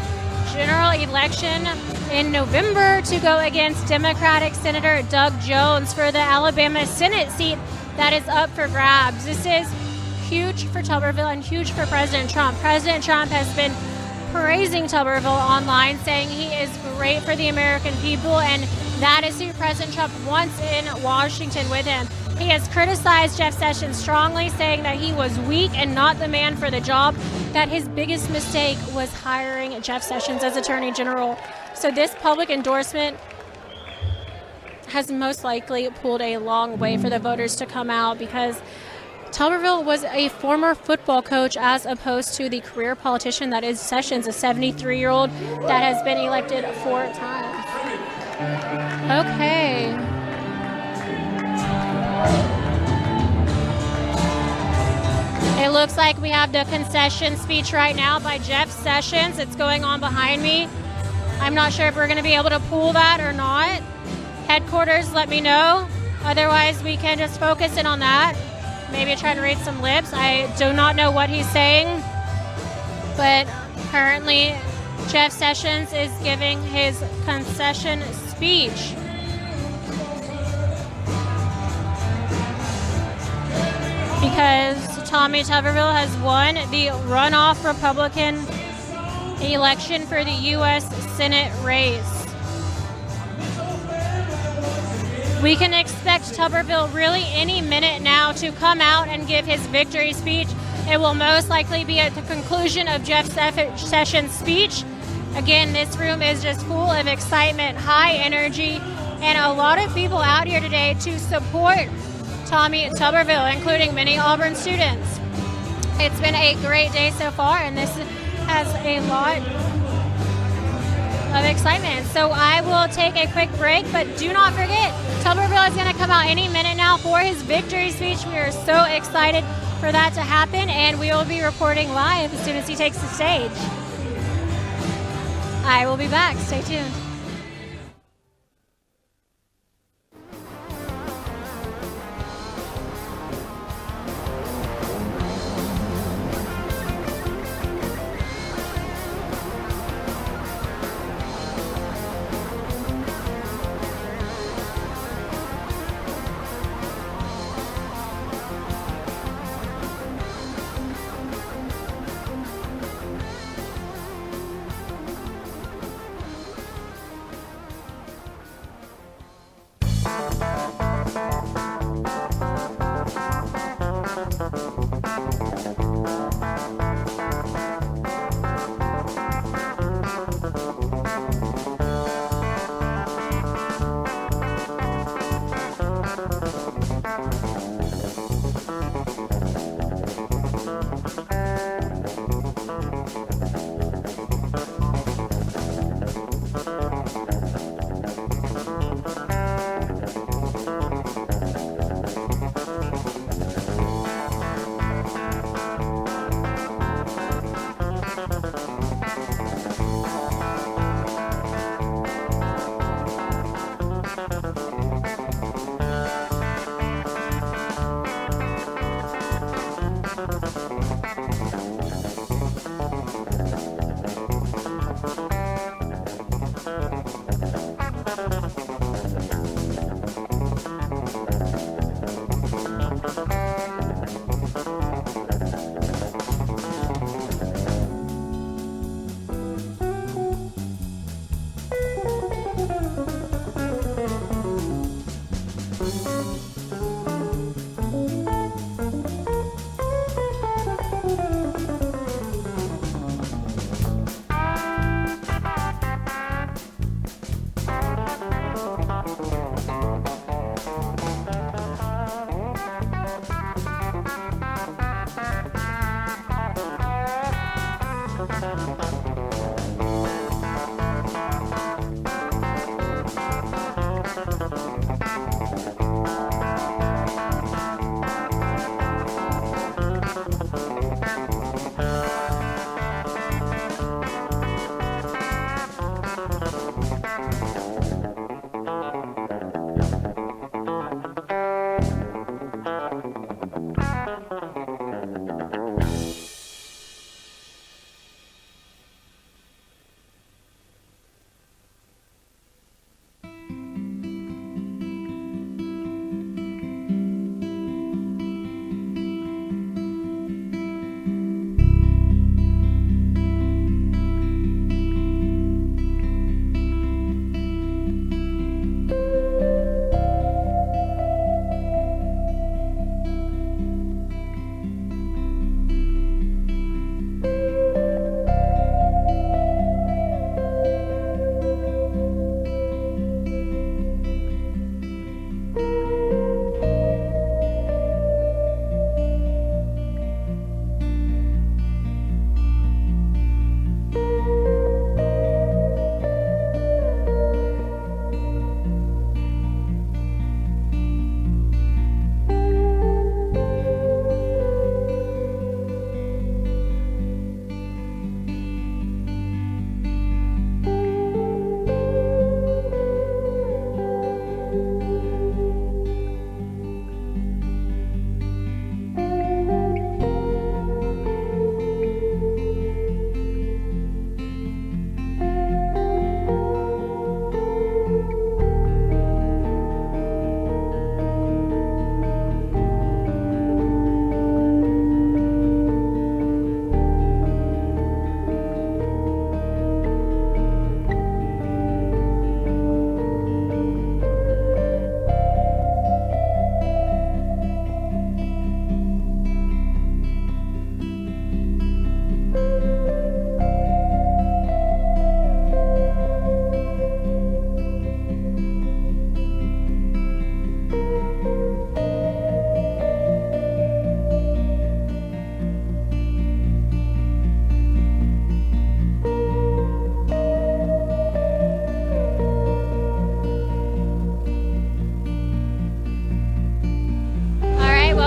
general election in November to go against Democratic Senator Doug Jones for the Alabama Senate seat that is up for grabs. This is huge for Tuberville and huge for President Trump. President Trump has been praising Tuberville online, saying he is great for the American people, and that is who President Trump wants in Washington with him. He has criticized Jeff Sessions strongly, saying that he was weak and not the man for the job, that his biggest mistake was hiring Jeff Sessions as Attorney General. So this public endorsement has most likely pulled a long way for the voters to come out, because Tuberville was a former football coach as opposed to the career politician that is Sessions, a 73-year-old that has been elected 4 times. Okay. It looks like we have the concession speech right now by Jeff Sessions. It's going on behind me. I'm not sure if we're going to be able to pull that or not. Headquarters, let me know. Otherwise, we can just focus in on that. Maybe try to read some lips. I do not know what he's saying. But currently, Jeff Sessions is giving his concession speech. Because Tommy Tuberville has won the runoff Republican election for the U.S. Senate race. We can expect Tuberville really any minute now to come out and give his victory speech. It will most likely be at the conclusion of Jeff Sessions' speech. Again, this room is just full of excitement, high energy, and a lot of people out here today to support Tommy Tuberville, including many Auburn students. It's been a great day so far, and this has a lot of excitement. So I will take a quick break, but do not forget, Tuberville is going to come out any minute now for his victory speech. We are so excited for that to happen, and we will be reporting live as soon as he takes the stage. I will be back. Stay tuned.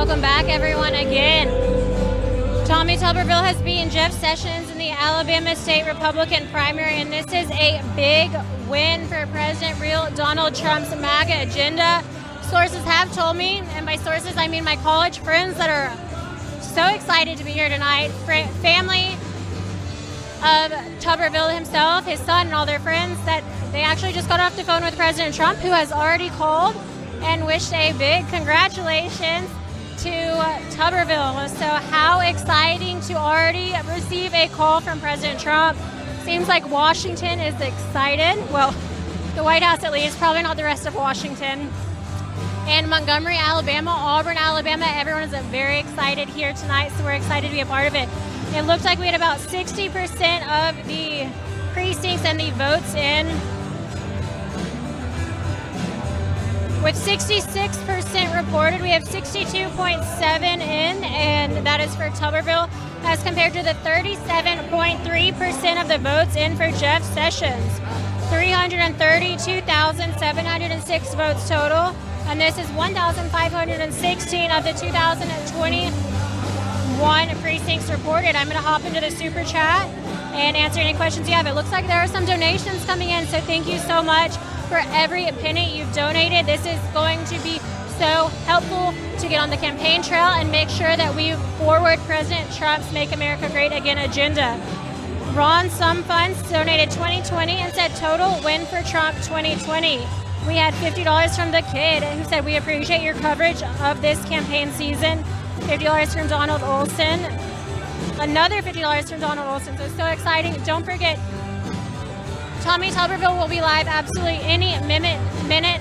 Welcome back, everyone, again. Tommy Tuberville has beaten Jeff Sessions in the Alabama State Republican primary, and this is a big win for President real Donald Trump's MAGA agenda. Sources have told me, and by sources I mean my college friends that are so excited to be here tonight, family of Tuberville himself, his son, and all their friends, that they actually just got off the phone with President Trump, who has already called and wished a big congratulations to Tuberville. So how exciting to already receive a call from President Trump. Seems like Washington is excited. Well, the White House at least, probably not the rest of Washington. And Montgomery, Alabama, Auburn, Alabama, everyone is very excited here tonight, so we're excited to be a part of it. It looked like we had about 60% of the precincts and the votes in. With 66% reported, we have 62.7 in, and that is for Tuberville, as compared to the 37.3% of the votes in for Jeff Sessions. 332,706 votes total, and this is 1,516 of the 2021 precincts reported. I'm going to hop into the super chat and answer any questions you have. It looks like there are some donations coming in, so thank you so much for every penny you've donated. This is going to be so helpful to get on the campaign trail and make sure that we forward President Trump's Make America Great Again agenda. Ron Some Funds donated $20.20 and said total win for Trump 2020. We had $50 from the kid who said we appreciate your coverage of this campaign season. $50 from Donald Olson. Another $50 from Donald Olson. So exciting. Don't forget, Tommy Tuberville will be live absolutely any minute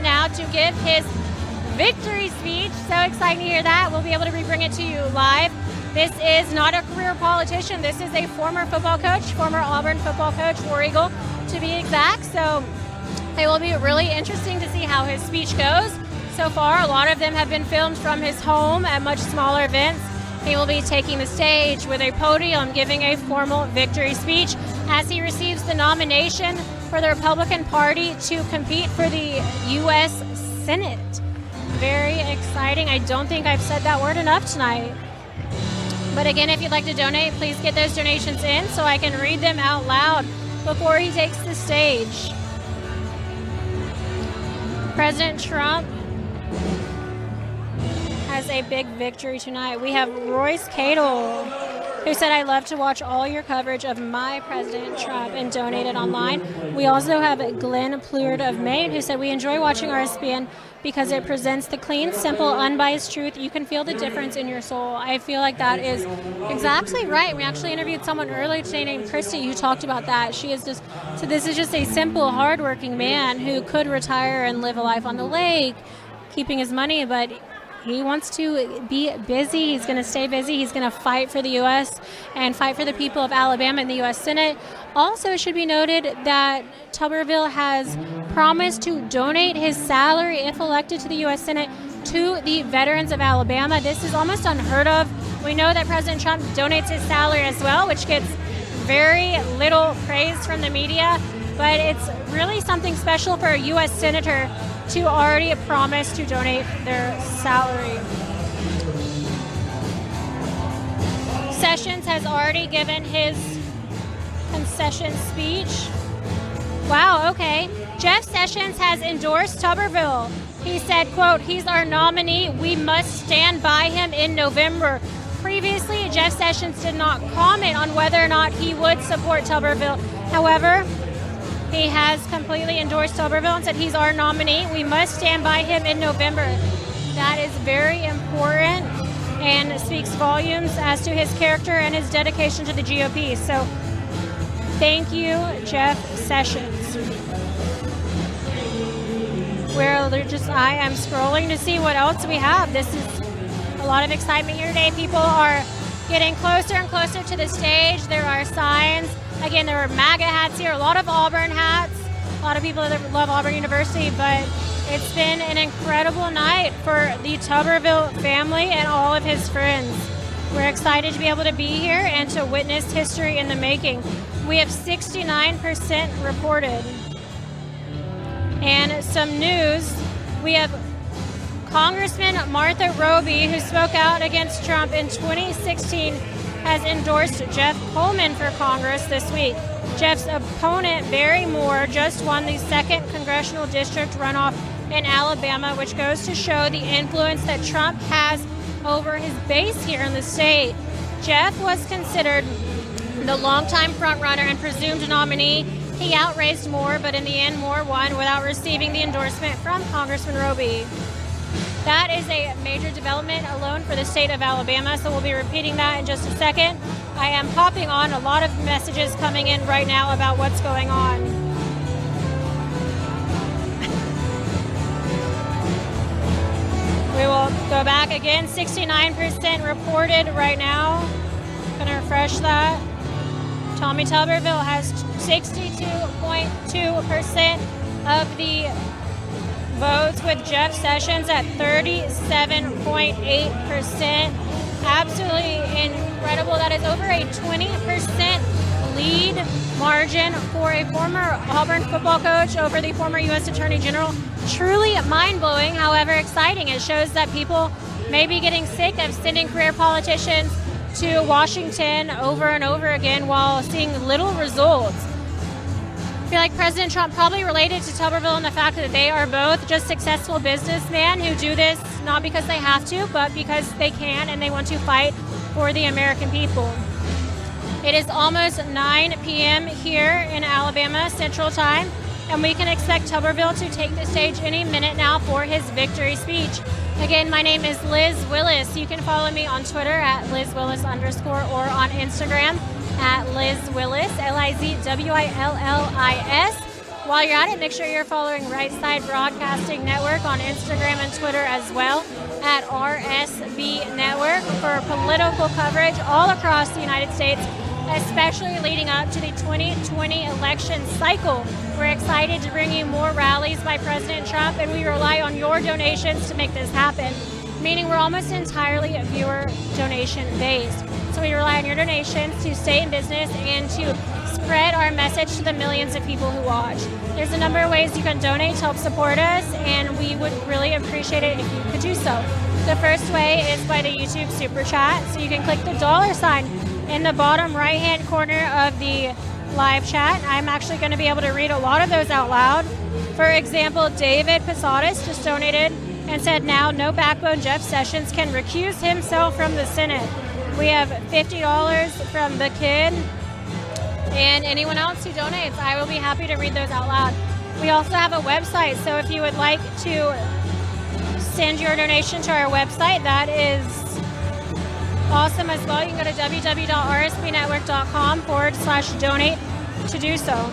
now to give his victory speech. So exciting to hear that. We'll be able to bring it to you live. This is not a career politician. This is a former football coach, former Auburn football coach, War Eagle to be exact. So it will be really interesting to see how his speech goes. So far, a lot of them have been filmed from his home at much smaller events. He will be taking the stage with a podium, giving a formal victory speech as he receives the nomination for the Republican Party to compete for the U.S. Senate. Very exciting. I don't think I've said that word enough tonight. But again, if you'd like to donate, please get those donations in so I can read them out loud before he takes the stage. President Trump has a big victory tonight. We have Royce Cadle, who said, I love to watch all your coverage of my President Trump and donated online. We also have Glenn Pleward of Maine, who said, we enjoy watching RSBN because it presents the clean, simple, unbiased truth. You can feel the difference in your soul. I feel like that is exactly right. We actually interviewed someone earlier today named Christy who talked about that. She is just, so this is just a simple, hardworking man who could retire and live a life on the lake, keeping his money, but he wants to be busy. He's going to stay busy. He's going to fight for the U.S. and fight for the people of Alabama in the U.S. Senate. Also, it should be noted that Tuberville has promised to donate his salary, if elected to the U.S. Senate, to the veterans of Alabama. This is almost unheard of. We know that President Trump donates his salary as well, which gets very little praise from the media, but it's really something special for a U.S. Senator to already promise to donate their salary. Sessions has already given his concession speech. Wow, okay. Jeff Sessions has endorsed Tuberville. He said, quote, he's our nominee. We must stand by him in November. Previously, Jeff Sessions did not comment on whether or not he would support Tuberville. However, he has completely endorsed Tuberville and said he's our nominee. We must stand by him in November. That is very important and speaks volumes as to his character and his dedication to the GOP. So thank you, Jeff Sessions. I am scrolling to see what else we have. This is a lot of excitement here today. People are getting closer and closer to the stage. There are signs. Again, there are MAGA hats here, a lot of Auburn hats, a lot of people that love Auburn University, but it's been an incredible night for the Tuberville family and all of his friends. We're excited to be able to be here and to witness history in the making. We have 69% reported. And some news, we have Congressman Martha Roby, who spoke out against Trump in 2016, has endorsed Jeff Coleman for Congress this week. Jeff's opponent, Barry Moore, just won the 2nd congressional district runoff in Alabama, which goes to show the influence that Trump has over his base here in the state. Jeff was considered the longtime frontrunner and presumed nominee. He outraised Moore, but in the end, Moore won without receiving the endorsement from Congressman Roby. That is a major development alone for the state of Alabama, so we'll be repeating that in just a second. I am popping on a lot of messages coming in right now about what's going on. We will go back again. 69% reported right now. Gonna refresh that. Tommy Tuberville has 62.2% of the votes, with Jeff Sessions at 37.8%. Absolutely incredible. That is over a 20% lead margin for a former Auburn football coach over the former U.S. Attorney General. Truly mind-blowing, however exciting. It shows that people may be getting sick of sending career politicians to Washington over and over again while seeing little results. I feel like President Trump probably related to Tuberville in the fact that they are both just successful businessmen who do this not because they have to, but because they can and they want to fight for the American people. It is almost 9 p.m. here in Alabama Central Time, and we can expect Tuberville to take the stage any minute now for his victory speech. Again, my name is Liz Willis. You can follow me on Twitter at LizWillis_ or on Instagram at Liz Willis, LizWillis. While you're at it, make sure you're following Right Side Broadcasting Network on Instagram and Twitter as well at RSB Network for political coverage all across the United States, especially leading up to the 2020 election cycle. We're excited to bring you more rallies by President Trump, and we rely on your donations to make this happen, meaning we're almost entirely viewer donation based. So we rely on your donations to stay in business and to spread our message to the millions of people who watch. There's a number of ways you can donate to help support us, and we would really appreciate it if you could do so. The first way is by the YouTube Super Chat, so you can click the $sign in the bottom right-hand corner of the live chat. I'm actually going to be able to read a lot of those out loud. For example, David Posadas just donated and said, now no backbone Jeff Sessions can recuse himself from the Senate. We have $50 from the kid, and anyone else who donates, I will be happy to read those out loud. We also have a website, so if you would like to send your donation to our website, that is awesome as well. You can go to www.rsbnetwork.com/donate to do so.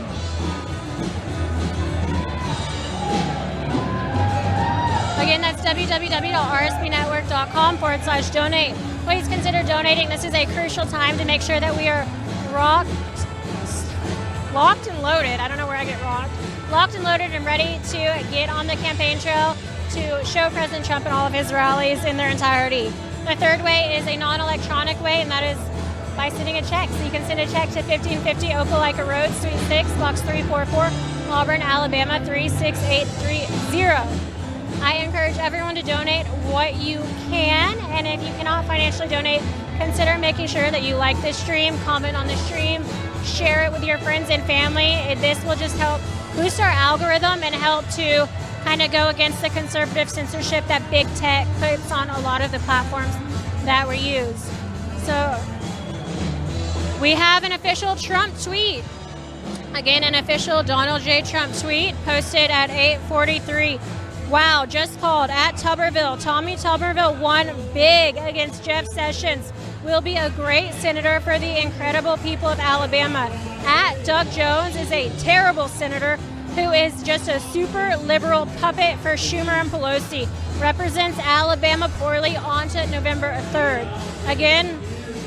Again, that's www.rsbnetwork.com/donate. Please consider donating. This is a crucial time to make sure that we are locked and loaded. I don't know where I get rocked. Locked and loaded and ready to get on the campaign trail to show President Trump and all of his rallies in their entirety. The third way is a non-electronic way, and that is by sending a check. So you can send a check to 1550 Opelika Road, Suite 6, Box 344, Auburn, Alabama 36830. I encourage everyone to donate what you can, and if you cannot financially donate, consider making sure that you like this stream, comment on the stream, share it with your friends and family. This will just help boost our algorithm and help to kind of go against the conservative censorship that big tech puts on a lot of the platforms that we use. So we have an official Trump tweet. Again, an official Donald J. Trump tweet posted at 8:43. Wow, just called at Tuberville. Tommy Tuberville won big against Jeff Sessions. Will be a great senator for the incredible people of Alabama. At Doug Jones is a terrible senator who is just a super liberal puppet for Schumer and Pelosi. Represents Alabama poorly on to November 3rd. Again,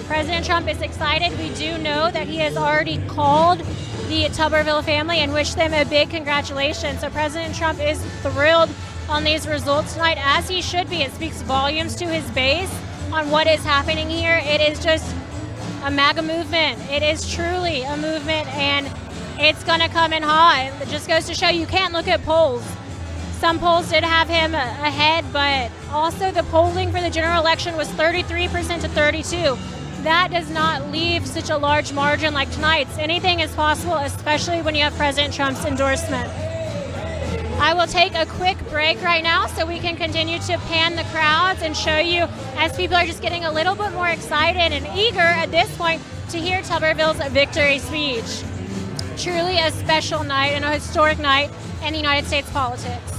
President Trump is excited. We do know that he has already called the Tuberville family and wished them a big congratulations. So President Trump is thrilled on these results tonight, as he should be. It speaks volumes to his base on what is happening here. It is just a MAGA movement. It is truly a movement, and it's going to come in hot. It just goes to show you can't look at polls. Some polls did have him ahead, but also the polling for the general election was 33% to 32%. That does not leave such a large margin like tonight's. Anything is possible, especially when you have President Trump's endorsement. I will take a quick break right now so we can continue to pan the crowds and show you as people are just getting a little bit more excited and eager at this point to hear Tuberville's victory speech. Truly a special night and a historic night in the United States politics.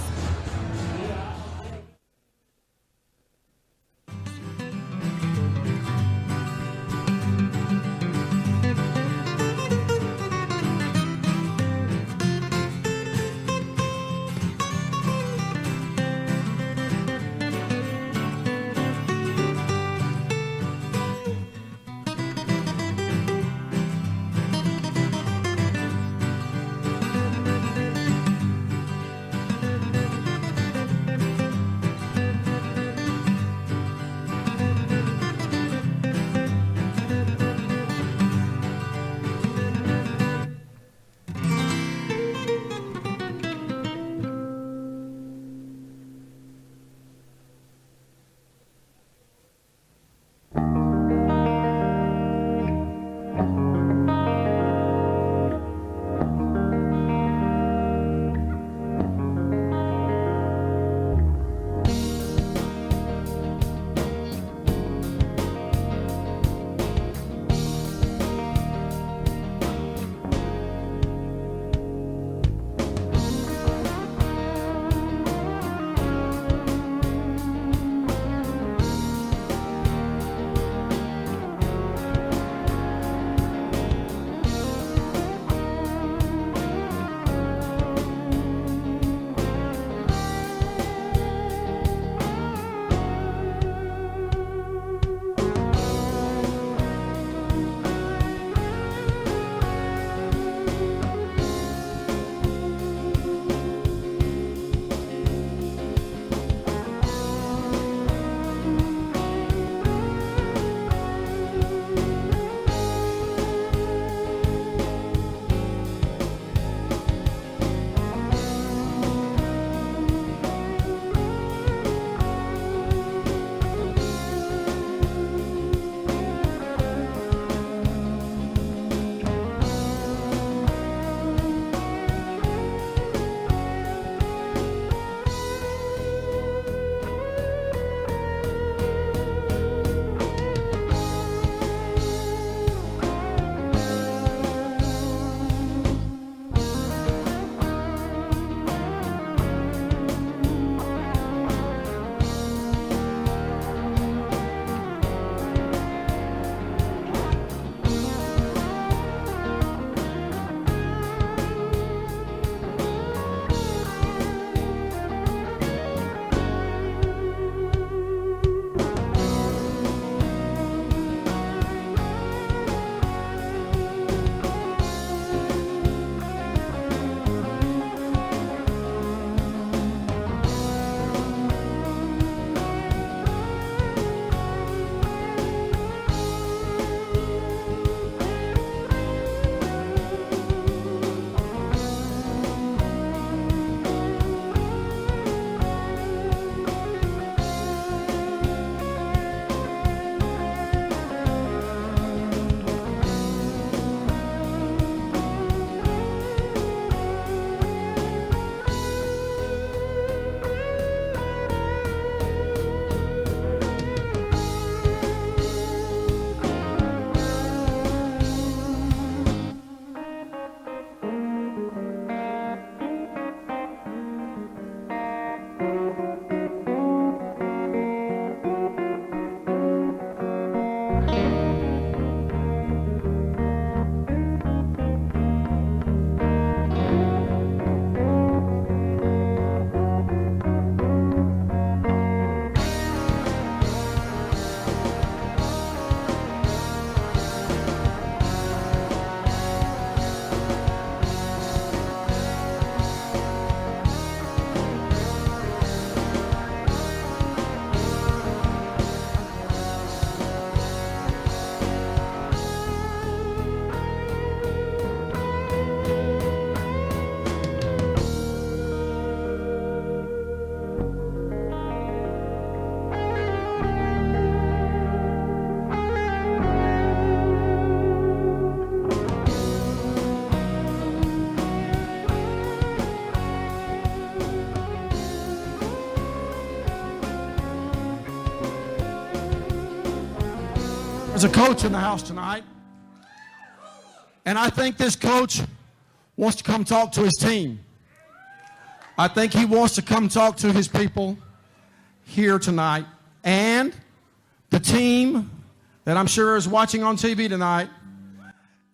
There's a coach in the house tonight. And I think this coach wants to come talk to his team. I think he wants to come talk to his people here tonight. And the team that I'm sure is watching on TV tonight,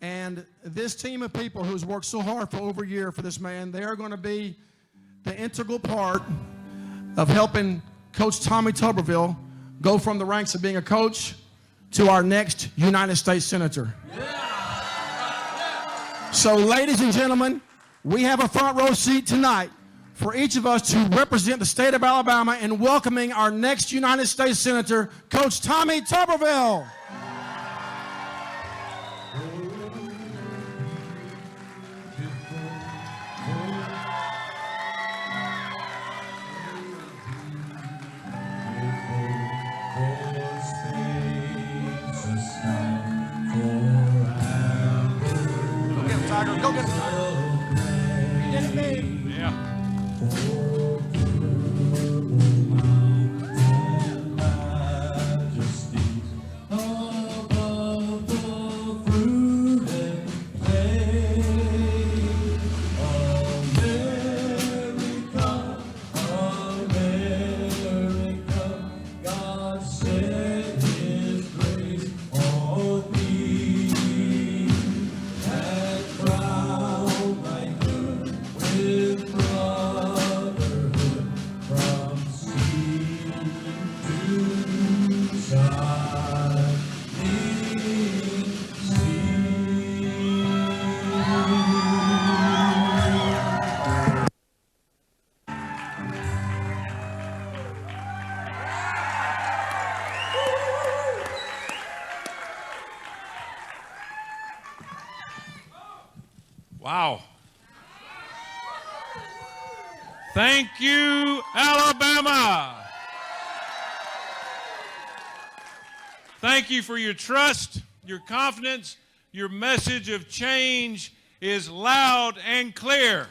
and this team of people who's worked so hard for over a year for this man, they are going to be the integral part of helping Coach Tommy Tuberville go from the ranks of being a coach to our next United States Senator. So, ladies and gentlemen, we have a front row seat tonight for each of us to represent the state of Alabama in welcoming our next United States Senator, Coach Tommy Tuberville. Go get him, Tiger. You did it, babe. Yeah. Wow. Thank you, Alabama. Thank you for your trust, your confidence. Your message of change is loud and clear.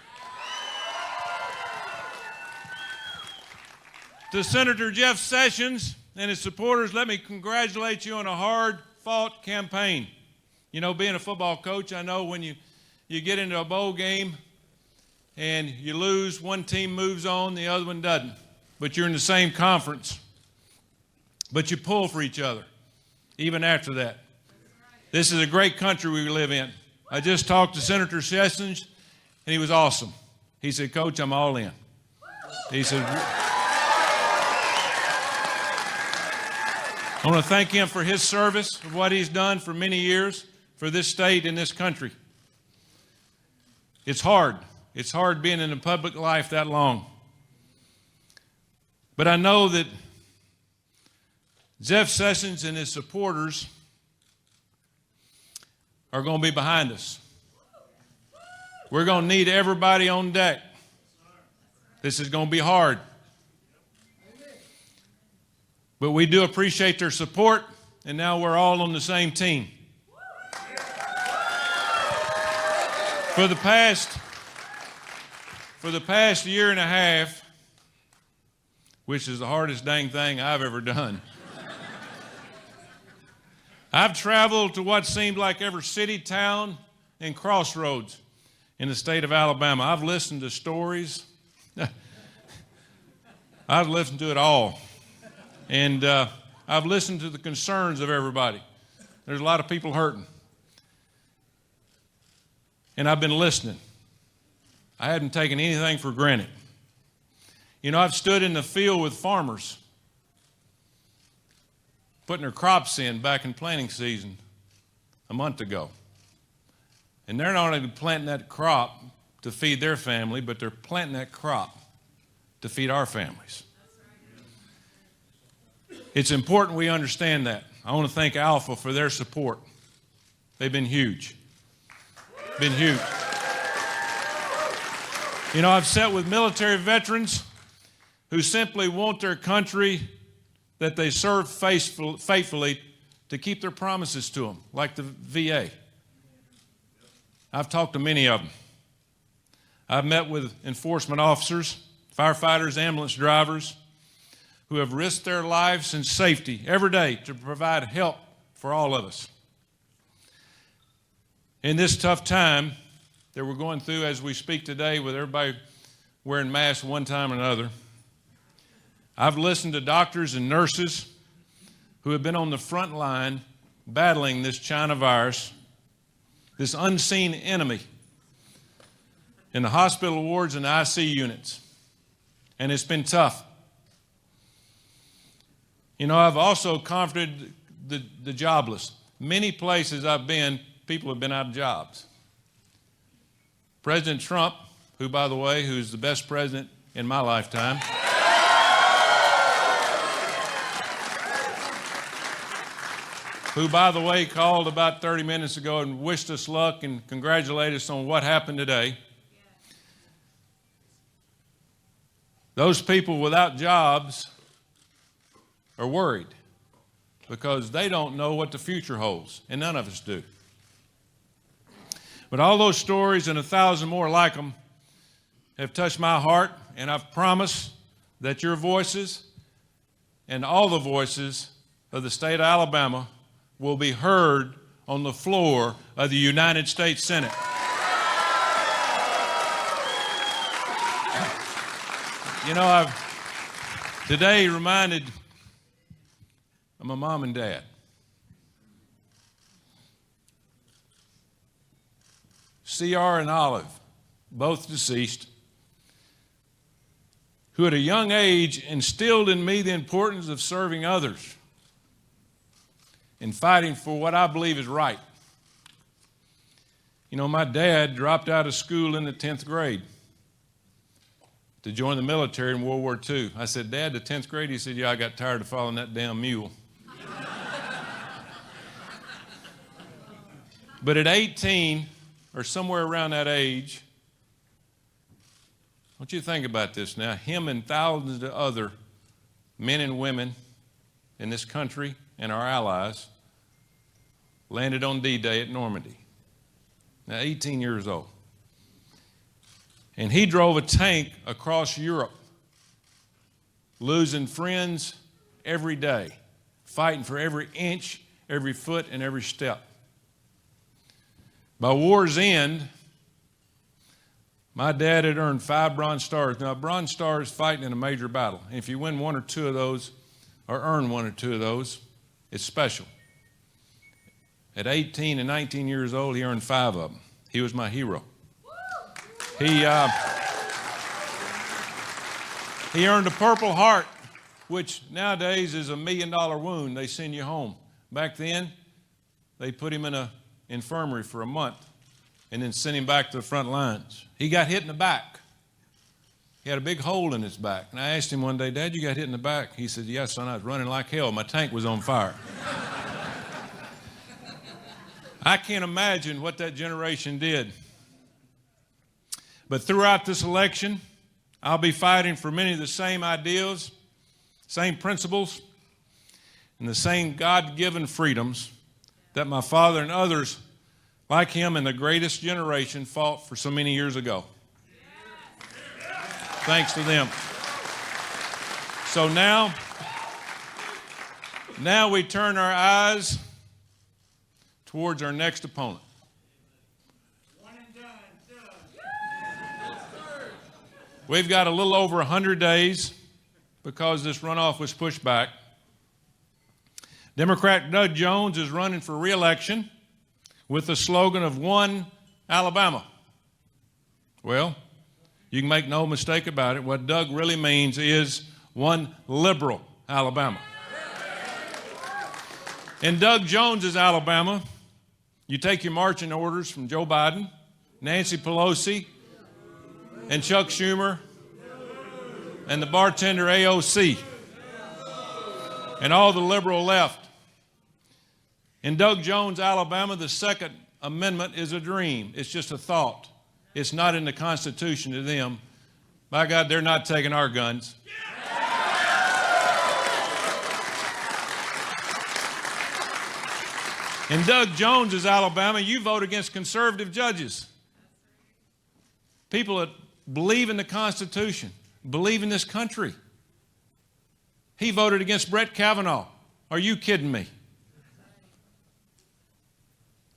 To Senator Jeff Sessions and his supporters, let me congratulate you on a hard-fought campaign. You know, being a football coach, I know when you get into a bowl game and you lose, one team moves on, the other one doesn't. But you're in the same conference. But you pull for each other, even after that. This is a great country we live in. I just talked to Senator Sessions, and he was awesome. He said, Coach, I'm all in. He said, I want to thank him for his service, for what he's done for many years for this state and this country. It's hard. It's hard being in the public life that long. But I know that Jeff Sessions and his supporters are going to be behind us. We're going to need everybody on deck. This is going to be hard. But we do appreciate their support, and now we're all on the same team. For the past year and a half, which is the hardest dang thing I've ever done, I've traveled to what seemed like every city, town, and crossroads in the state of Alabama. I've listened to stories. I've listened to it all. And I've listened to the concerns of everybody. There's a lot of people hurting. And I've been listening. I hadn't taken anything for granted. You know, I've stood in the field with farmers putting their crops in back in planting season a month ago. And they're not only planting that crop to feed their family, but they're planting that crop to feed our families. It's important we understand that. I want to thank Alpha for their support. They've been huge. Been huge. You know, I've sat with military veterans who simply want their country that they serve faithfully to keep their promises to them, like the VA. I've talked to many of them. I've met with enforcement officers, firefighters, ambulance drivers who have risked their lives and safety every day to provide help for all of us. In this tough time that we're going through as we speak today, with everybody wearing masks one time or another, I've listened to doctors and nurses who have been on the front line battling this China virus, this unseen enemy, in the hospital wards and the IC units. And it's been tough. You know, I've also comforted the jobless. Many places I've been, people have been out of jobs. President Trump, who, by the way, who's the best president in my lifetime, who, by the way, called about 30 minutes ago and wished us luck and congratulated us on what happened today. Those people without jobs are worried because they don't know what the future holds, and none of us do. But all those stories and 1,000 more like them have touched my heart, and I've promised that your voices and all the voices of the state of Alabama will be heard on the floor of the United States Senate. You know, I've today reminded of my mom and dad. C.R. and Olive, both deceased, who at a young age instilled in me the importance of serving others and fighting for what I believe is right. You know, my dad dropped out of school in the 10th grade to join the military in World War II. I said, Dad, the 10th grade? He said, yeah, I got tired of following that damn mule. But at 18, or somewhere around that age, I want you to think about this now. Him and thousands of other men and women in this country and our allies landed on D-Day at Normandy. Now, 18 years old. And he drove a tank across Europe, losing friends every day, fighting for every inch, every foot, and every step. By war's end, my dad had earned 5 Bronze Stars. Now, a Bronze Star is fighting in a major battle. And if you win 1 or 2 of those, or earn 1 or 2 of those, it's special. At 18 and 19 years old, he earned 5 of them. He was my hero. He earned a Purple Heart, which nowadays is a $1 million wound. They send you home. Back then, they put him in an infirmary for a month and then sent him back to the front lines. He got hit in the back. He had a big hole in his back. And I asked him one day, Dad, you got hit in the back? He said, yes, son, I was running like hell. My tank was on fire. I can't imagine what that generation did. But throughout this election, I'll be fighting for many of the same ideals, same principles, and the same God-given freedoms that my father and others like him in the greatest generation fought for so many years ago. Thanks to them. So now we turn our eyes towards our next opponent. We've got a little over 100 days because this runoff was pushed back. Democrat Doug Jones is running for re-election with the slogan of One Alabama. Well, you can make no mistake about it. What Doug really means is One Liberal Alabama. In Doug Jones's Alabama, you take your marching orders from Joe Biden, Nancy Pelosi, and Chuck Schumer, and the bartender AOC, and all the liberal left. In Doug Jones, Alabama, the Second Amendment is a dream. It's just a thought. It's not in the Constitution to them. By God, they're not taking our guns. In Doug Jones's Alabama, you vote against conservative judges. People that believe in the Constitution, believe in this country. He voted against Brett Kavanaugh. Are you kidding me?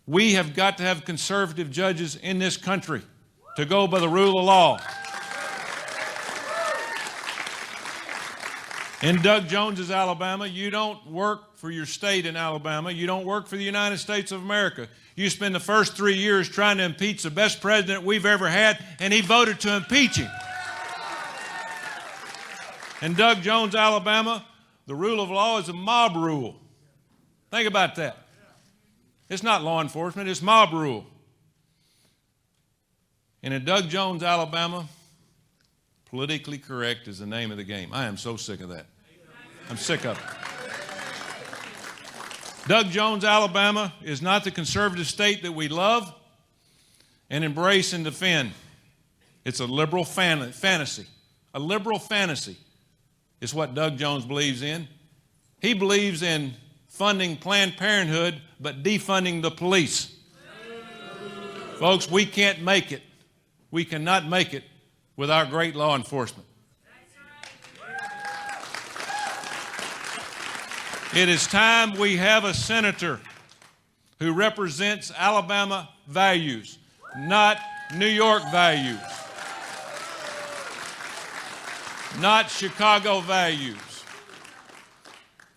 We have got to have conservative judges in this country to go by the rule of law. In Doug Jones's Alabama, you don't work for your state in Alabama. You don't work for the United States of America. You spend the first 3 years trying to impeach the best president we've ever had, and he voted to impeach him. In Doug Jones, Alabama, the rule of law is a mob rule. Think about that. It's not law enforcement, it's mob rule. And in Doug Jones, Alabama, politically correct is the name of the game. I am so sick of that. I'm sick of it. Doug Jones, Alabama is not the conservative state that we love and embrace and defend. It's a liberal fantasy. A liberal fantasy is what Doug Jones believes in. He believes in funding Planned Parenthood but defunding the police. Folks, we can't make it. We cannot make it with our great law enforcement. It is time we have a senator who represents Alabama values, not New York values, not Chicago values,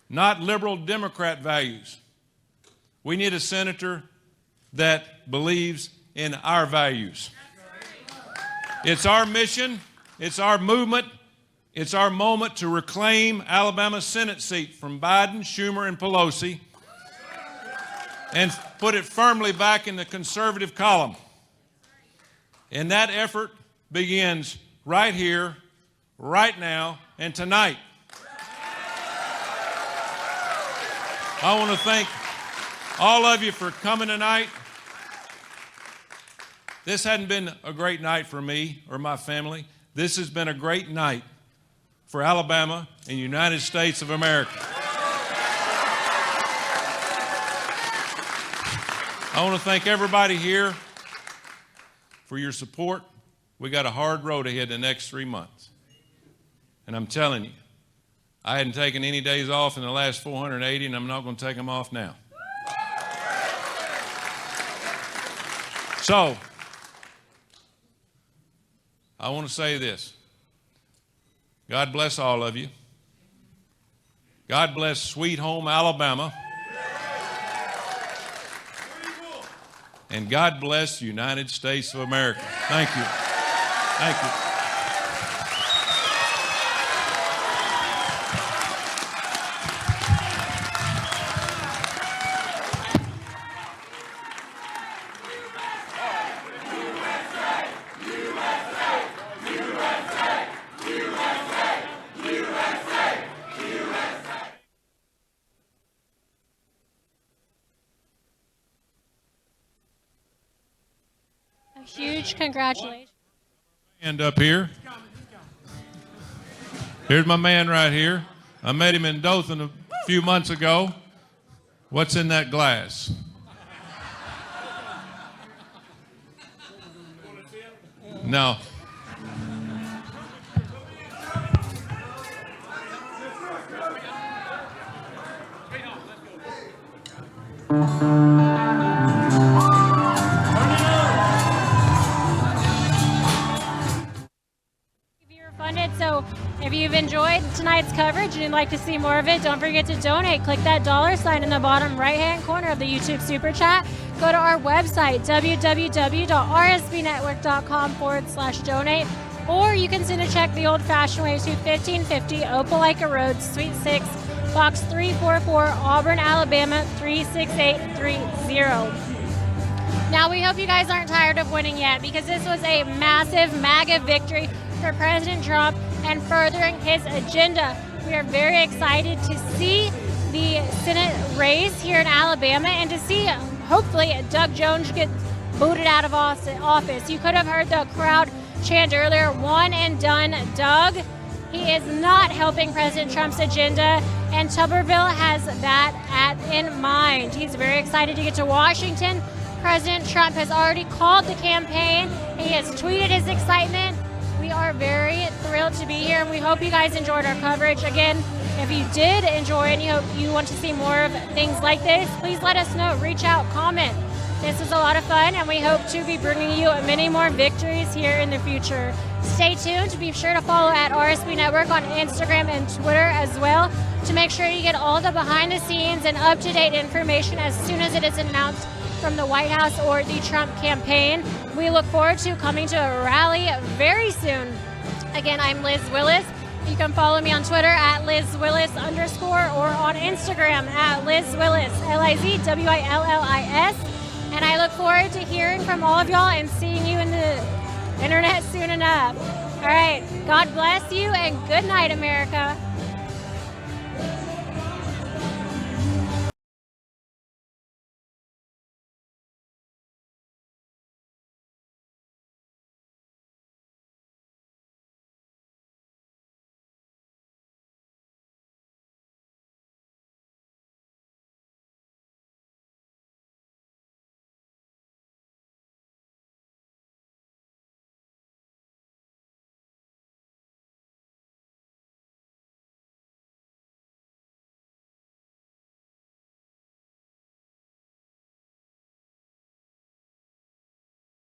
not liberal Democrat values. We need a senator that believes in our values. It's our mission, it's our movement, it's our moment to reclaim Alabama's Senate seat from Biden, Schumer, and Pelosi and put it firmly back in the conservative column. And that effort begins right here, right now, and tonight. I want to thank all of you for coming tonight. This hadn't been a great night for me or my family. This has been a great night for Alabama and the United States of America. I want to thank everybody here for your support. We got a hard road ahead the next 3 months. And I'm telling you, I hadn't taken any days off in the last 480, and I'm not going to take them off now. So, I want to say this. God bless all of you. God bless sweet home Alabama. And God bless the United States of America. Thank you. Thank you. A huge congratulations. Hand up here. Here's my man right here. I met him in Dothan a few months ago. What's in that glass? No. So if you've enjoyed tonight's coverage and you'd like to see more of it, don't forget to donate. Click that $ in the bottom right-hand corner of the YouTube Super Chat. Go to our website, www.rsbnetwork.com/donate, or you can send a check the old-fashioned way to 1550 Opelika Road, Suite 6, Box 344, Auburn, Alabama 36830. Now, we hope you guys aren't tired of winning yet, because this was a massive MAGA victory for President Trump and furthering his agenda. We are very excited to see the Senate race here in Alabama and to see, hopefully, Doug Jones get booted out of office. You could have heard the crowd chant earlier, "One and done, Doug." He is not helping President Trump's agenda, and Tuberville has that in mind. He's very excited to get to Washington. President Trump has already called the campaign. He has tweeted his excitement. We are very thrilled to be here, and we hope you guys enjoyed our coverage. Again, if you did enjoy and you want to see more of things like this, please let us know. Reach out, comment, This was a lot of fun, and we hope to be bringing you many more victories here in the future. Stay tuned. Be sure to follow at RSB Network on Instagram and Twitter as well to make sure you get all the behind the scenes and up-to-date information as soon as it is announced from the White House or the Trump campaign. We look forward to coming to a rally very soon. Again, I'm Liz Willis. You can follow me on Twitter at LizWillis_ or on Instagram at Liz Willis, LizWillis. And I look forward to hearing from all of y'all and seeing you in the internet soon enough. All right, God bless you and good night, America.